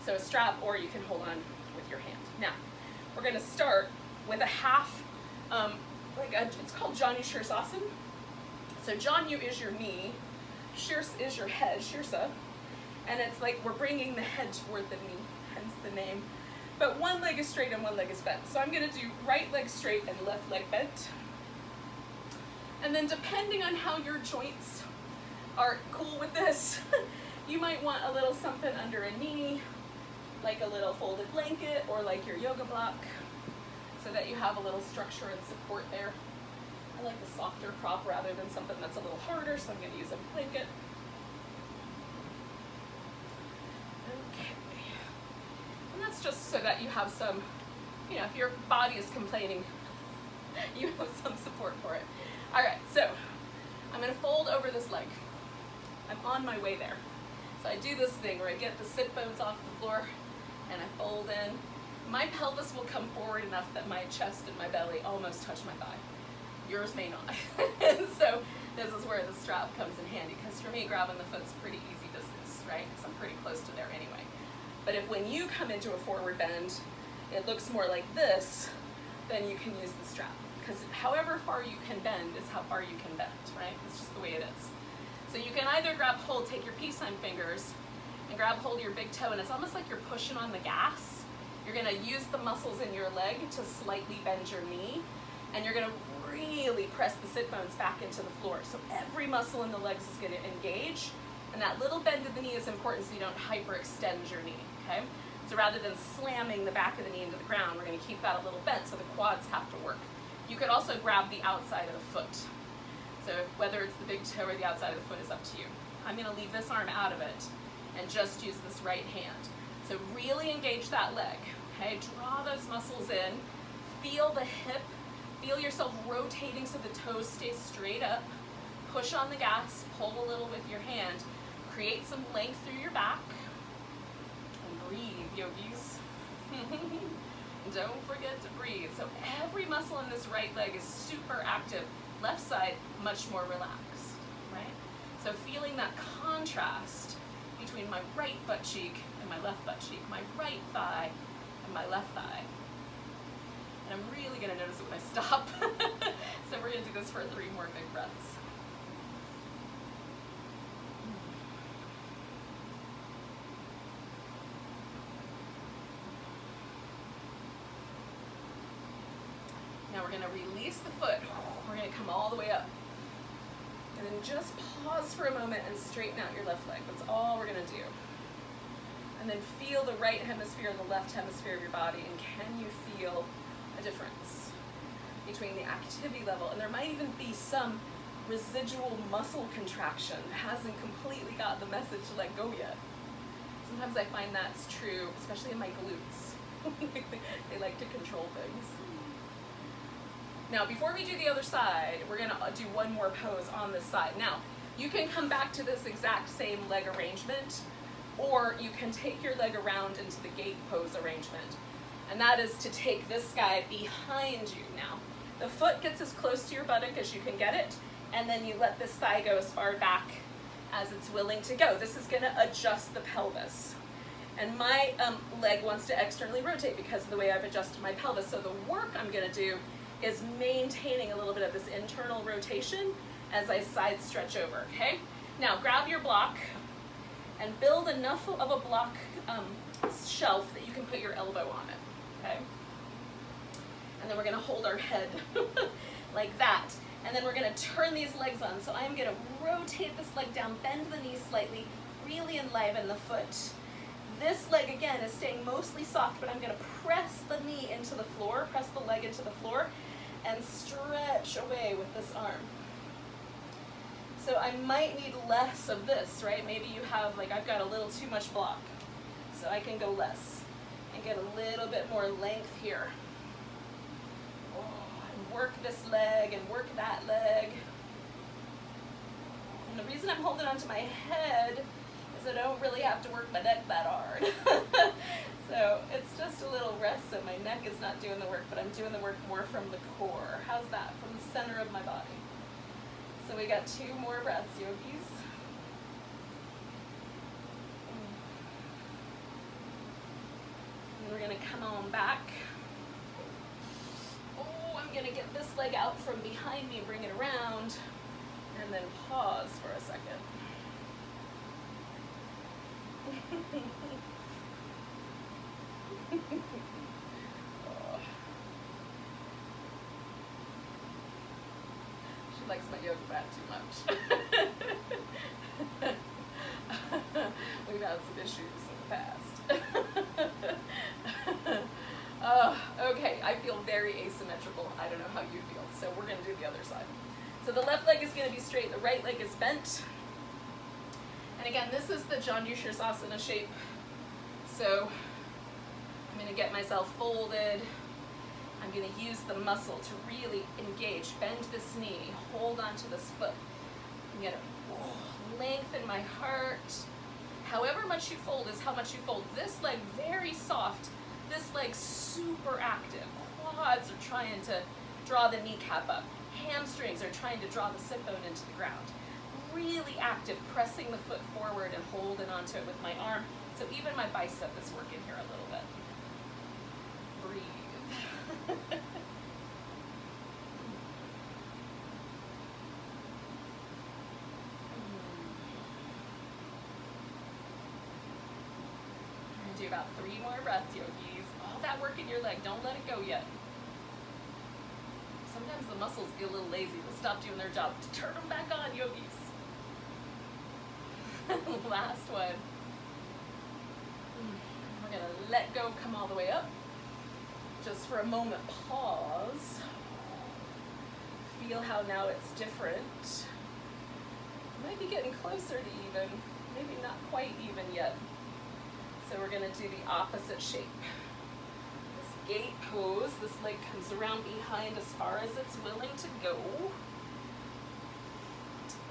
[SPEAKER 1] So a strap, or you can hold on with your hand. Now, we're going to start with a half, it's called Janu Shirsasana. So Janu is your knee, Shirs is your head, Shirsa, and it's like we're bringing the head toward the knee, hence the name. But one leg is straight and one leg is bent. So I'm going to do right leg straight and left leg bent. And then depending on how your joints are cool with this, you might want a little something under a knee, like a little folded blanket or like your yoga block, so that you have a little structure and support there. I like a softer prop rather than something that's a little harder, so I'm going to use a blanket. Okay. And that's just so that you have some, if your body is complaining, you have some support for it. All right, so I'm going to fold over this leg. I'm on my way there. So I do this thing where I get the sit bones off the floor and I fold in. My pelvis will come forward enough that my chest and my belly almost touch my thigh. Yours may not. So this is where the strap comes in handy, because for me, grabbing the foot's pretty easy business, right? Because I'm pretty close to there anyway. But if when you come into a forward bend, it looks more like this, then you can use the strap. Because however far you can bend is how far you can bend, right? It's just the way it is. So you can either grab hold, take your peace sign fingers, and grab hold of your big toe, and it's almost like you're pushing on the gas. You're gonna use the muscles in your leg to slightly bend your knee, and you're gonna really press the sit bones back into the floor. So every muscle in the legs is gonna engage, and that little bend of the knee is important so you don't hyperextend your knee, okay? So rather than slamming the back of the knee into the ground, we're gonna keep that a little bent so the quads have to work. You could also grab the outside of the foot. So whether it's the big toe or the outside of the foot is up to you. I'm gonna leave this arm out of it and just use this right hand. So really engage that leg, okay? Draw those muscles in, feel the hip, feel yourself rotating so the toes stay straight up, push on the gas, pull a little with your hand, create some length through your back, and breathe, yogis. Don't forget to breathe. So every muscle in this right leg is super active. Left side, much more relaxed, right? So feeling that contrast between my right butt cheek and my left butt cheek, my right thigh and my left thigh. And I'm really gonna notice it when I stop. So we're gonna do this for 3 more big breaths. Now we're gonna release the foot. We're gonna come all the way up. And then just pause for a moment and straighten out your left leg. That's all we're gonna do. And then feel the right hemisphere and the left hemisphere of your body, and can you feel a difference between the activity level? And there might even be some residual muscle contraction that hasn't completely got the message to let go yet. Sometimes I find that's true, especially in my glutes. They like to control things. Now, before we do the other side, we're gonna do one more pose on this side. Now, you can come back to this exact same leg arrangement, or you can take your leg around into the gate pose arrangement. And that is to take this guy behind you now. The foot gets as close to your buttock as you can get it, and then you let this thigh go as far back as it's willing to go. This is gonna adjust the pelvis. And my leg wants to externally rotate because of the way I've adjusted my pelvis. So the work I'm gonna do is maintaining a little bit of this internal rotation as I side stretch over, okay? Now grab your block and build enough of a block shelf that you can put your elbow on it, okay? And then we're gonna hold our head like that. And then we're gonna turn these legs on. So I'm gonna rotate this leg down, bend the knee slightly, really enliven the foot. This leg, again, is staying mostly soft, but I'm gonna press the knee into the floor, press the leg into the floor, and stretch away with this arm. So I might need less of this, right? Maybe you have, like, I've got a little too much block. So I can go less and get a little bit more length here. Oh, and work this leg and work that leg. And the reason I'm holding onto my head is I don't really have to work my neck that hard. So it's just a little rest, so my neck is not doing the work, but I'm doing the work more from the core. How's that? From the center of my body. So we got 2 more breaths, yogis. And we're gonna come on back. Oh, I'm gonna get this leg out from behind me, bring it around, and then pause for a second. Oh. She likes my yoga mat too much. We've had some issues in the past. Okay, I feel very asymmetrical. I don't know how you feel, so we're going to do the other side. So the left leg is going to be straight, the right leg is bent. And again, this is the Janushirsasana shape. So I'm going to get myself folded. I'm going to use the muscle to really engage. Bend this knee, hold onto this foot. I'm going to lengthen my heart. However much you fold is how much you fold. This leg very soft, this leg super active. Quads are trying to draw the kneecap up. Hamstrings are trying to draw the sit bone into the ground. Really active, pressing the foot forward and holding onto it with my arm. So even my bicep is working here a little bit. Breathe. Do about 3 more breaths, yogis. All that work in your leg, don't let it go yet. Sometimes the muscles get a little lazy. They'll stop doing their job. Turn them back on, yogis. Last one. We're going to let go, come all the way up. Just for a moment, pause. Feel how now it's different. Might be getting closer to even. Maybe not quite even yet. So we're going to do the opposite shape. This gate pose, this leg comes around behind as far as it's willing to go.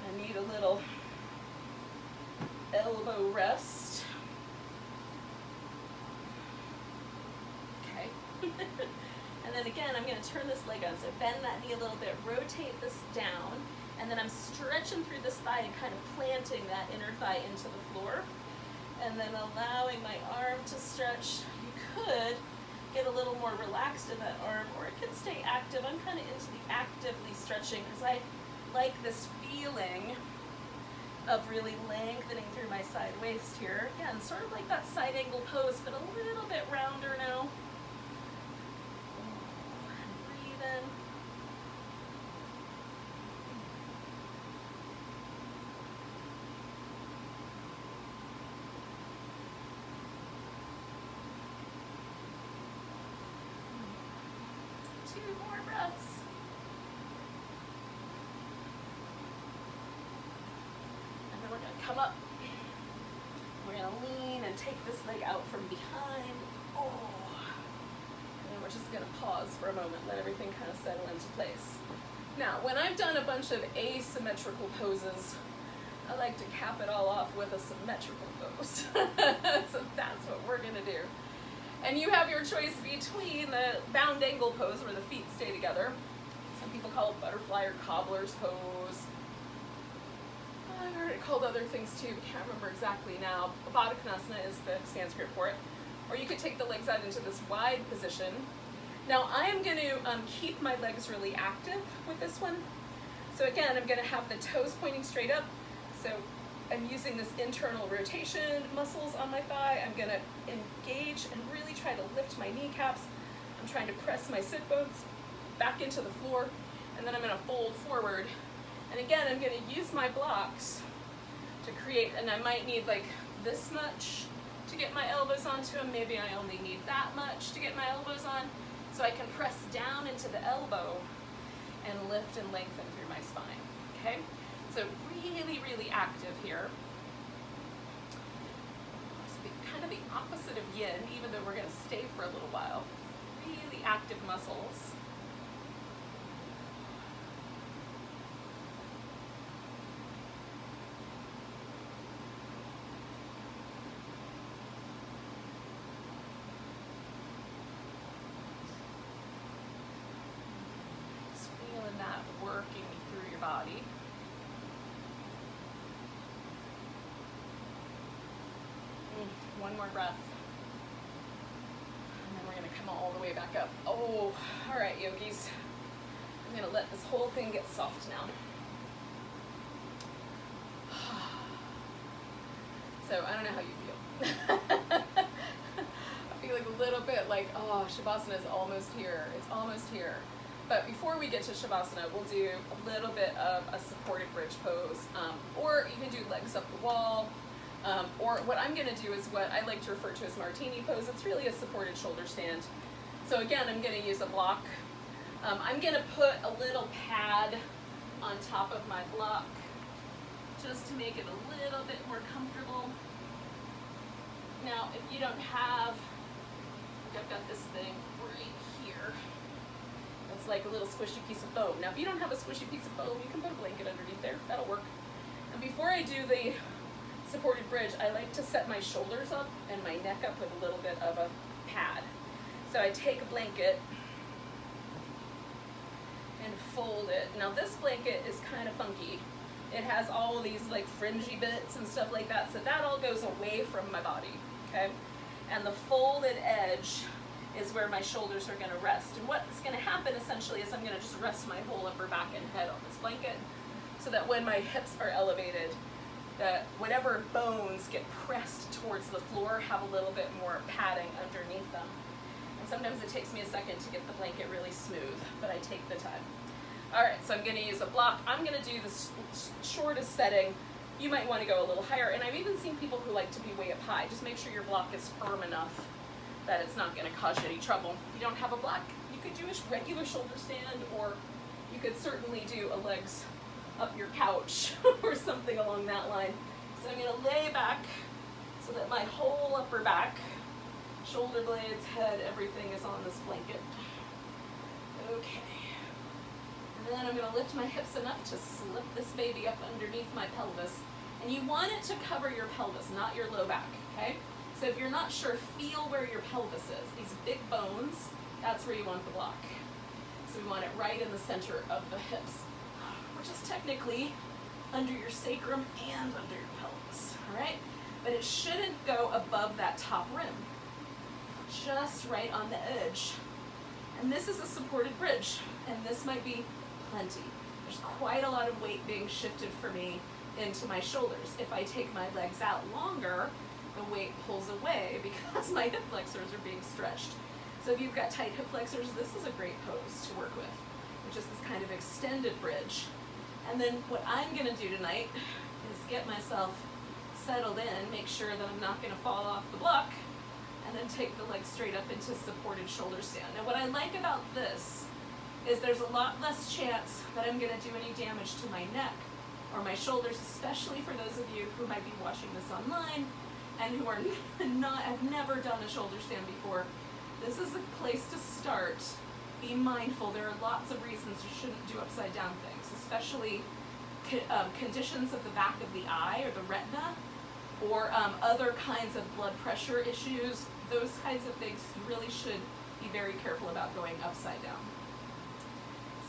[SPEAKER 1] I need a little elbow rest. Okay. And then again, I'm going to turn this leg on. So bend that knee a little bit, rotate this down, and then I'm stretching through this thigh and kind of planting that inner thigh into the floor. And then allowing my arm to stretch. You could get a little more relaxed in that arm, or it can stay active. I'm kind of into the actively stretching because I like this feeling of really lengthening through my side waist here. Again, sort of like that side angle pose, but a little bit rounder now. And breathe in. Come up. We're going to lean and take this leg out from behind. Oh. And then we're just going to pause for a moment, let everything kind of settle into place. Now, when I've done a bunch of asymmetrical poses, I like to cap it all off with a symmetrical pose. So that's what we're going to do. And you have your choice between the bound angle pose where the feet stay together. Some people call it butterfly or cobbler's pose. I've heard it called other things too, but can't remember exactly now. Baddha Konasana is the Sanskrit for it. Or you could take the legs out into this wide position. Now I am going to keep my legs really active with this one. So again, I'm going to have the toes pointing straight up. So I'm using this internal rotation muscles on my thigh. I'm going to engage and really try to lift my kneecaps. I'm trying to press my sit bones back into the floor. And then I'm going to fold forward. And again, I'm going to use my blocks to create, and I might need like this much to get my elbows onto them. Maybe I only need that much to get my elbows on. So I can press down into the elbow and lift and lengthen through my spine, okay? So really, really active here. So kind of the opposite of yin, even though we're going to stay for a little while. Really active muscles. Just feeling that working through your body. One more breath. And then we're going to come all the way back up. Oh, all right, yogis. I'm going to let this whole thing get soft now. So I don't know how you feel. I feel like a little bit like, oh, Shavasana is almost here. It's almost here. But before we get to Shavasana, we'll do a little bit of a supported bridge pose. Or you can do legs up the wall. Or what I'm going to do is what I like to refer to as martini pose. It's really a supported shoulder stand. So again, I'm going to use a block. I'm going to put a little pad on top of my block just to make it a little bit more comfortable. Now, if you don't have, I've got this thing right here. It's like a little squishy piece of foam. Now, if you don't have a squishy piece of foam, you can put a blanket underneath there. That'll work. And before I do the supported bridge, I like to set my shoulders up and my neck up with a little bit of a pad. So I take a blanket and fold it. Now this blanket is kind of funky. It has all of these like fringy bits and stuff like that, so that all goes away from my body, okay? And the folded edge is where my shoulders are gonna rest. And what's gonna happen essentially is I'm gonna just rest my whole upper back and head on this blanket so that when my hips are elevated, that whatever bones get pressed towards the floor have a little bit more padding underneath them. And sometimes it takes me a second to get the blanket really smooth, but I take the time. All right, so I'm gonna use a block. I'm gonna do the shortest setting. You might wanna go a little higher, and I've even seen people who like to be way up high. Just make sure your block is firm enough that it's not gonna cause you any trouble. If you don't have a block, you could do a regular shoulder stand, or you could certainly do a legs up your couch or something along that line. So I'm gonna lay back so that my whole upper back, shoulder blades, head, everything is on this blanket. Okay. And then I'm gonna lift my hips enough to slip this baby up underneath my pelvis. And you want it to cover your pelvis, not your low back, okay? So if you're not sure, feel where your pelvis is. These big bones, that's where you want the block. So we want it right in the center of the hips, which is technically under your sacrum and under your pelvis, all right? But it shouldn't go above that top rim, just right on the edge. And this is a supported bridge, and this might be plenty. There's quite a lot of weight being shifted for me into my shoulders. If I take my legs out longer, the weight pulls away because my hip flexors are being stretched. So if you've got tight hip flexors, this is a great pose to work with, which is this kind of extended bridge. And then what I'm gonna do tonight is get myself settled in, make sure that I'm not gonna fall off the block, and then take the legs straight up into supported shoulder stand. Now what I like about this is there's a lot less chance that I'm gonna do any damage to my neck or my shoulders, especially for those of you who might be watching this online and who are have never done a shoulder stand before. This is a place to start. Be mindful, there are lots of reasons you shouldn't do upside down things, especially conditions of the back of the eye or the retina, or other kinds of blood pressure issues. Those kinds of things you really should be very careful about going upside down.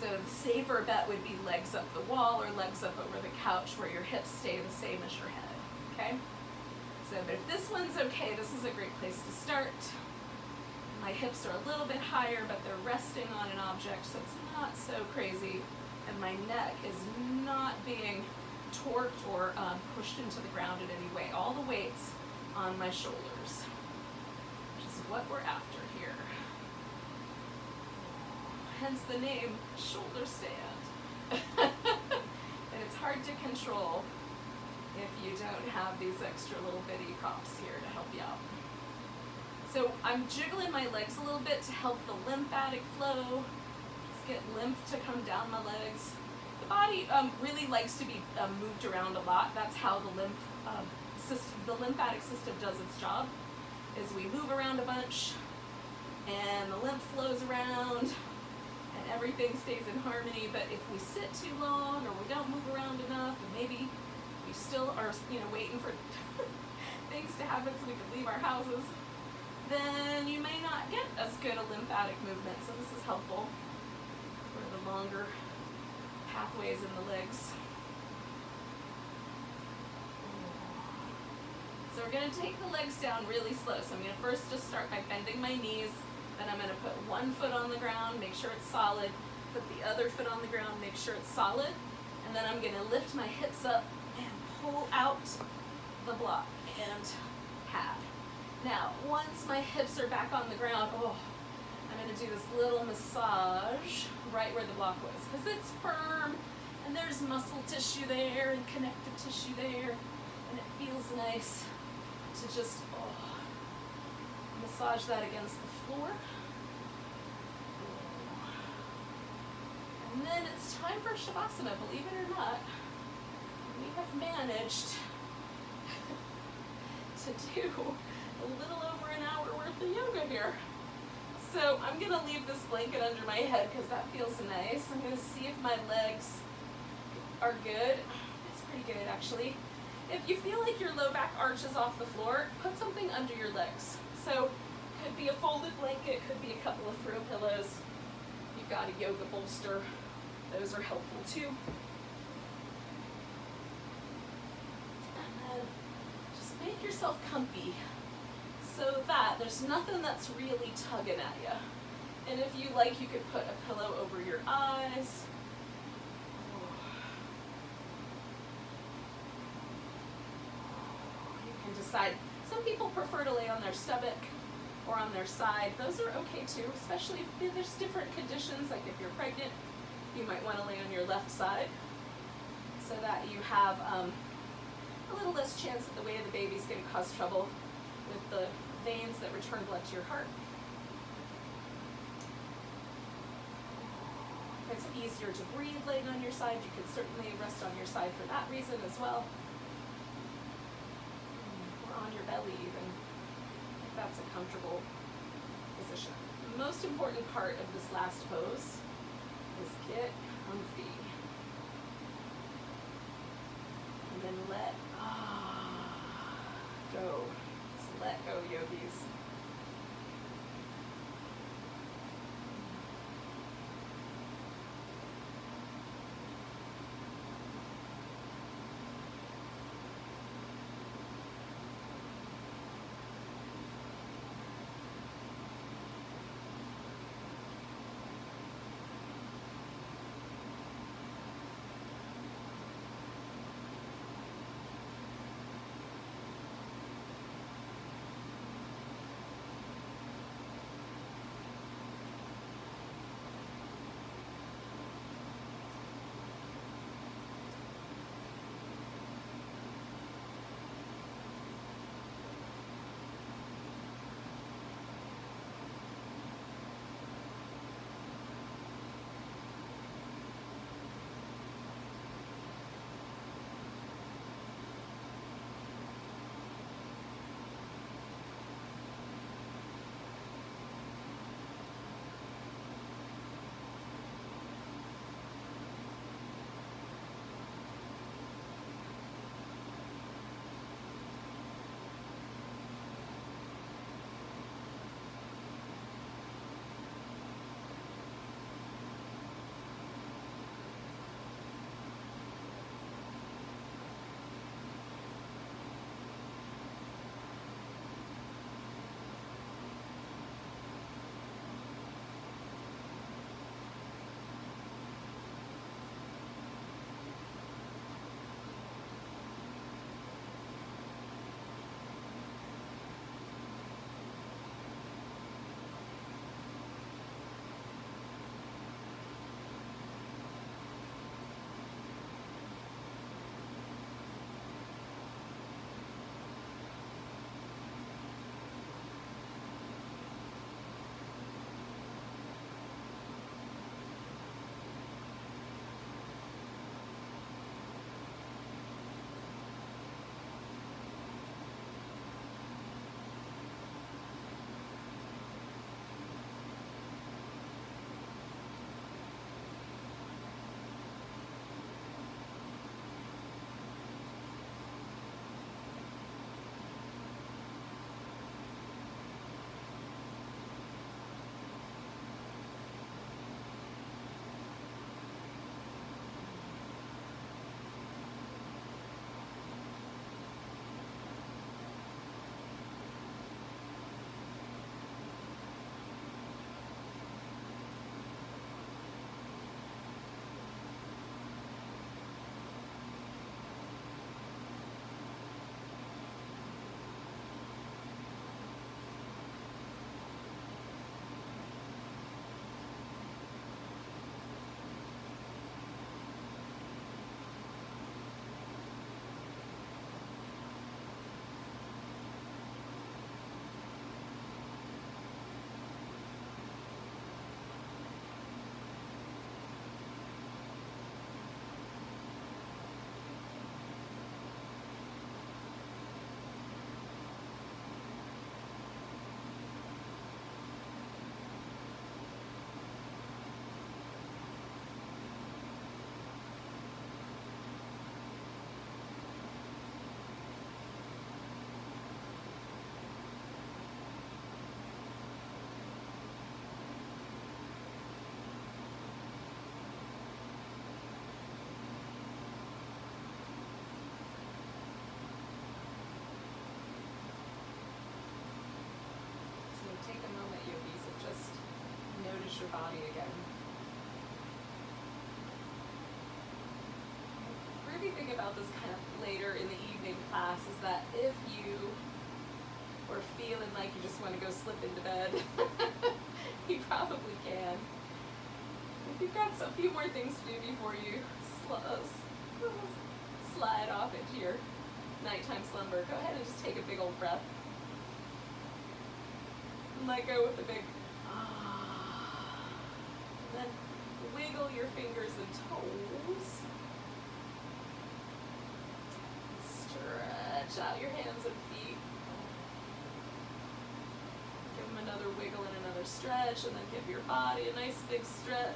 [SPEAKER 1] So the safer bet would be legs up the wall or legs up over the couch where your hips stay the same as your head, okay? So, but if this one's okay, this is a great place to start. My hips are a little bit higher, but they're resting on an object, so it's not so crazy. And my neck is not being torqued or pushed into the ground in any way. All the weight's on my shoulders, which is what we're after here. Hence the name, shoulder stand. And it's hard to control if you don't have these extra little bitty props here to help you out. So I'm jiggling my legs a little bit to help the lymphatic flow. Just get lymph to come down my legs. The body really likes to be moved around a lot. That's how the lymphatic system does its job, is we move around a bunch and the lymph flows around and everything stays in harmony. But if we sit too long or we don't move around enough, and maybe we still are, waiting for things to happen so we can leave our houses, then you may not get as good a lymphatic movement. So this is helpful for the longer pathways in the legs. So we're going to take the legs down really slow. So I'm going to first just start by bending my knees. Then I'm going to put one foot on the ground, make sure it's solid. Put the other foot on the ground, make sure it's solid. And then I'm going to lift my hips up and pull out the block and pad. Now, once my hips are back on the ground, I'm going to do this little massage right where the block was, because it's firm and there's muscle tissue there and connective tissue there, and it feels nice to just massage that against the floor. And then it's time for Shavasana, believe it or not. We have managed to do a little over an hour worth of yoga here. So I'm going to leave this blanket under my head because that feels nice. I'm going to see if my legs are good. It's pretty good, actually. If you feel like your low back arches off the floor, put something under your legs. So could be a folded blanket, could be a couple of throw pillows. You've got a yoga bolster. Those are helpful too. And then just make yourself comfy so that there's nothing that's really tugging at you. And if you like, you could put a pillow over your eyes. You can decide. Some people prefer to lay on their stomach or on their side. Those are okay too, especially if there's different conditions. Like if you're pregnant, you might want to lay on your left side so that you have a little less chance that the weight of the baby's going to cause trouble with the veins that return blood to your heart. If it's easier to breathe laying on your side, you could certainly rest on your side for that reason as well. Or on your belly even, if that's a comfortable position. The most important part of this last pose is get comfy. And then let go. Just let go, yogis. your body again. The groovy thing about this kind of later in the evening class is that if you were feeling like you just want to go slip into bed, you probably can. If you've got a few more things to do before you slide off into your nighttime slumber, go ahead and just take a big old breath. And let go with a big ah. And then wiggle your fingers and toes. Stretch out your hands and feet. Give them another wiggle and another stretch, and then give your body a nice big stretch.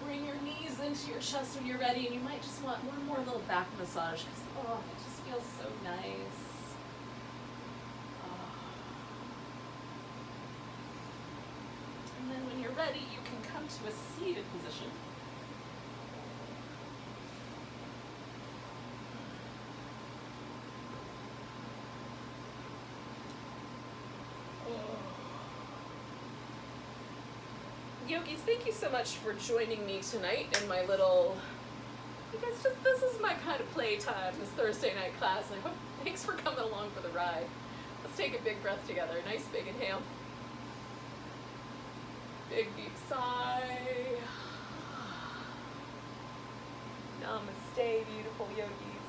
[SPEAKER 1] Bring your knees into your chest when you're ready, and you might just want one more little back massage because it just feels so nice. And then when you're ready, you can come to a seated position. Yogis, thank you so much for joining me tonight in my little, because this is my kind of playtime, this Thursday night class. I hope, thanks for coming along for the ride. Let's take a big breath together. Nice big inhale. Big deep sigh. Namaste, beautiful yogis.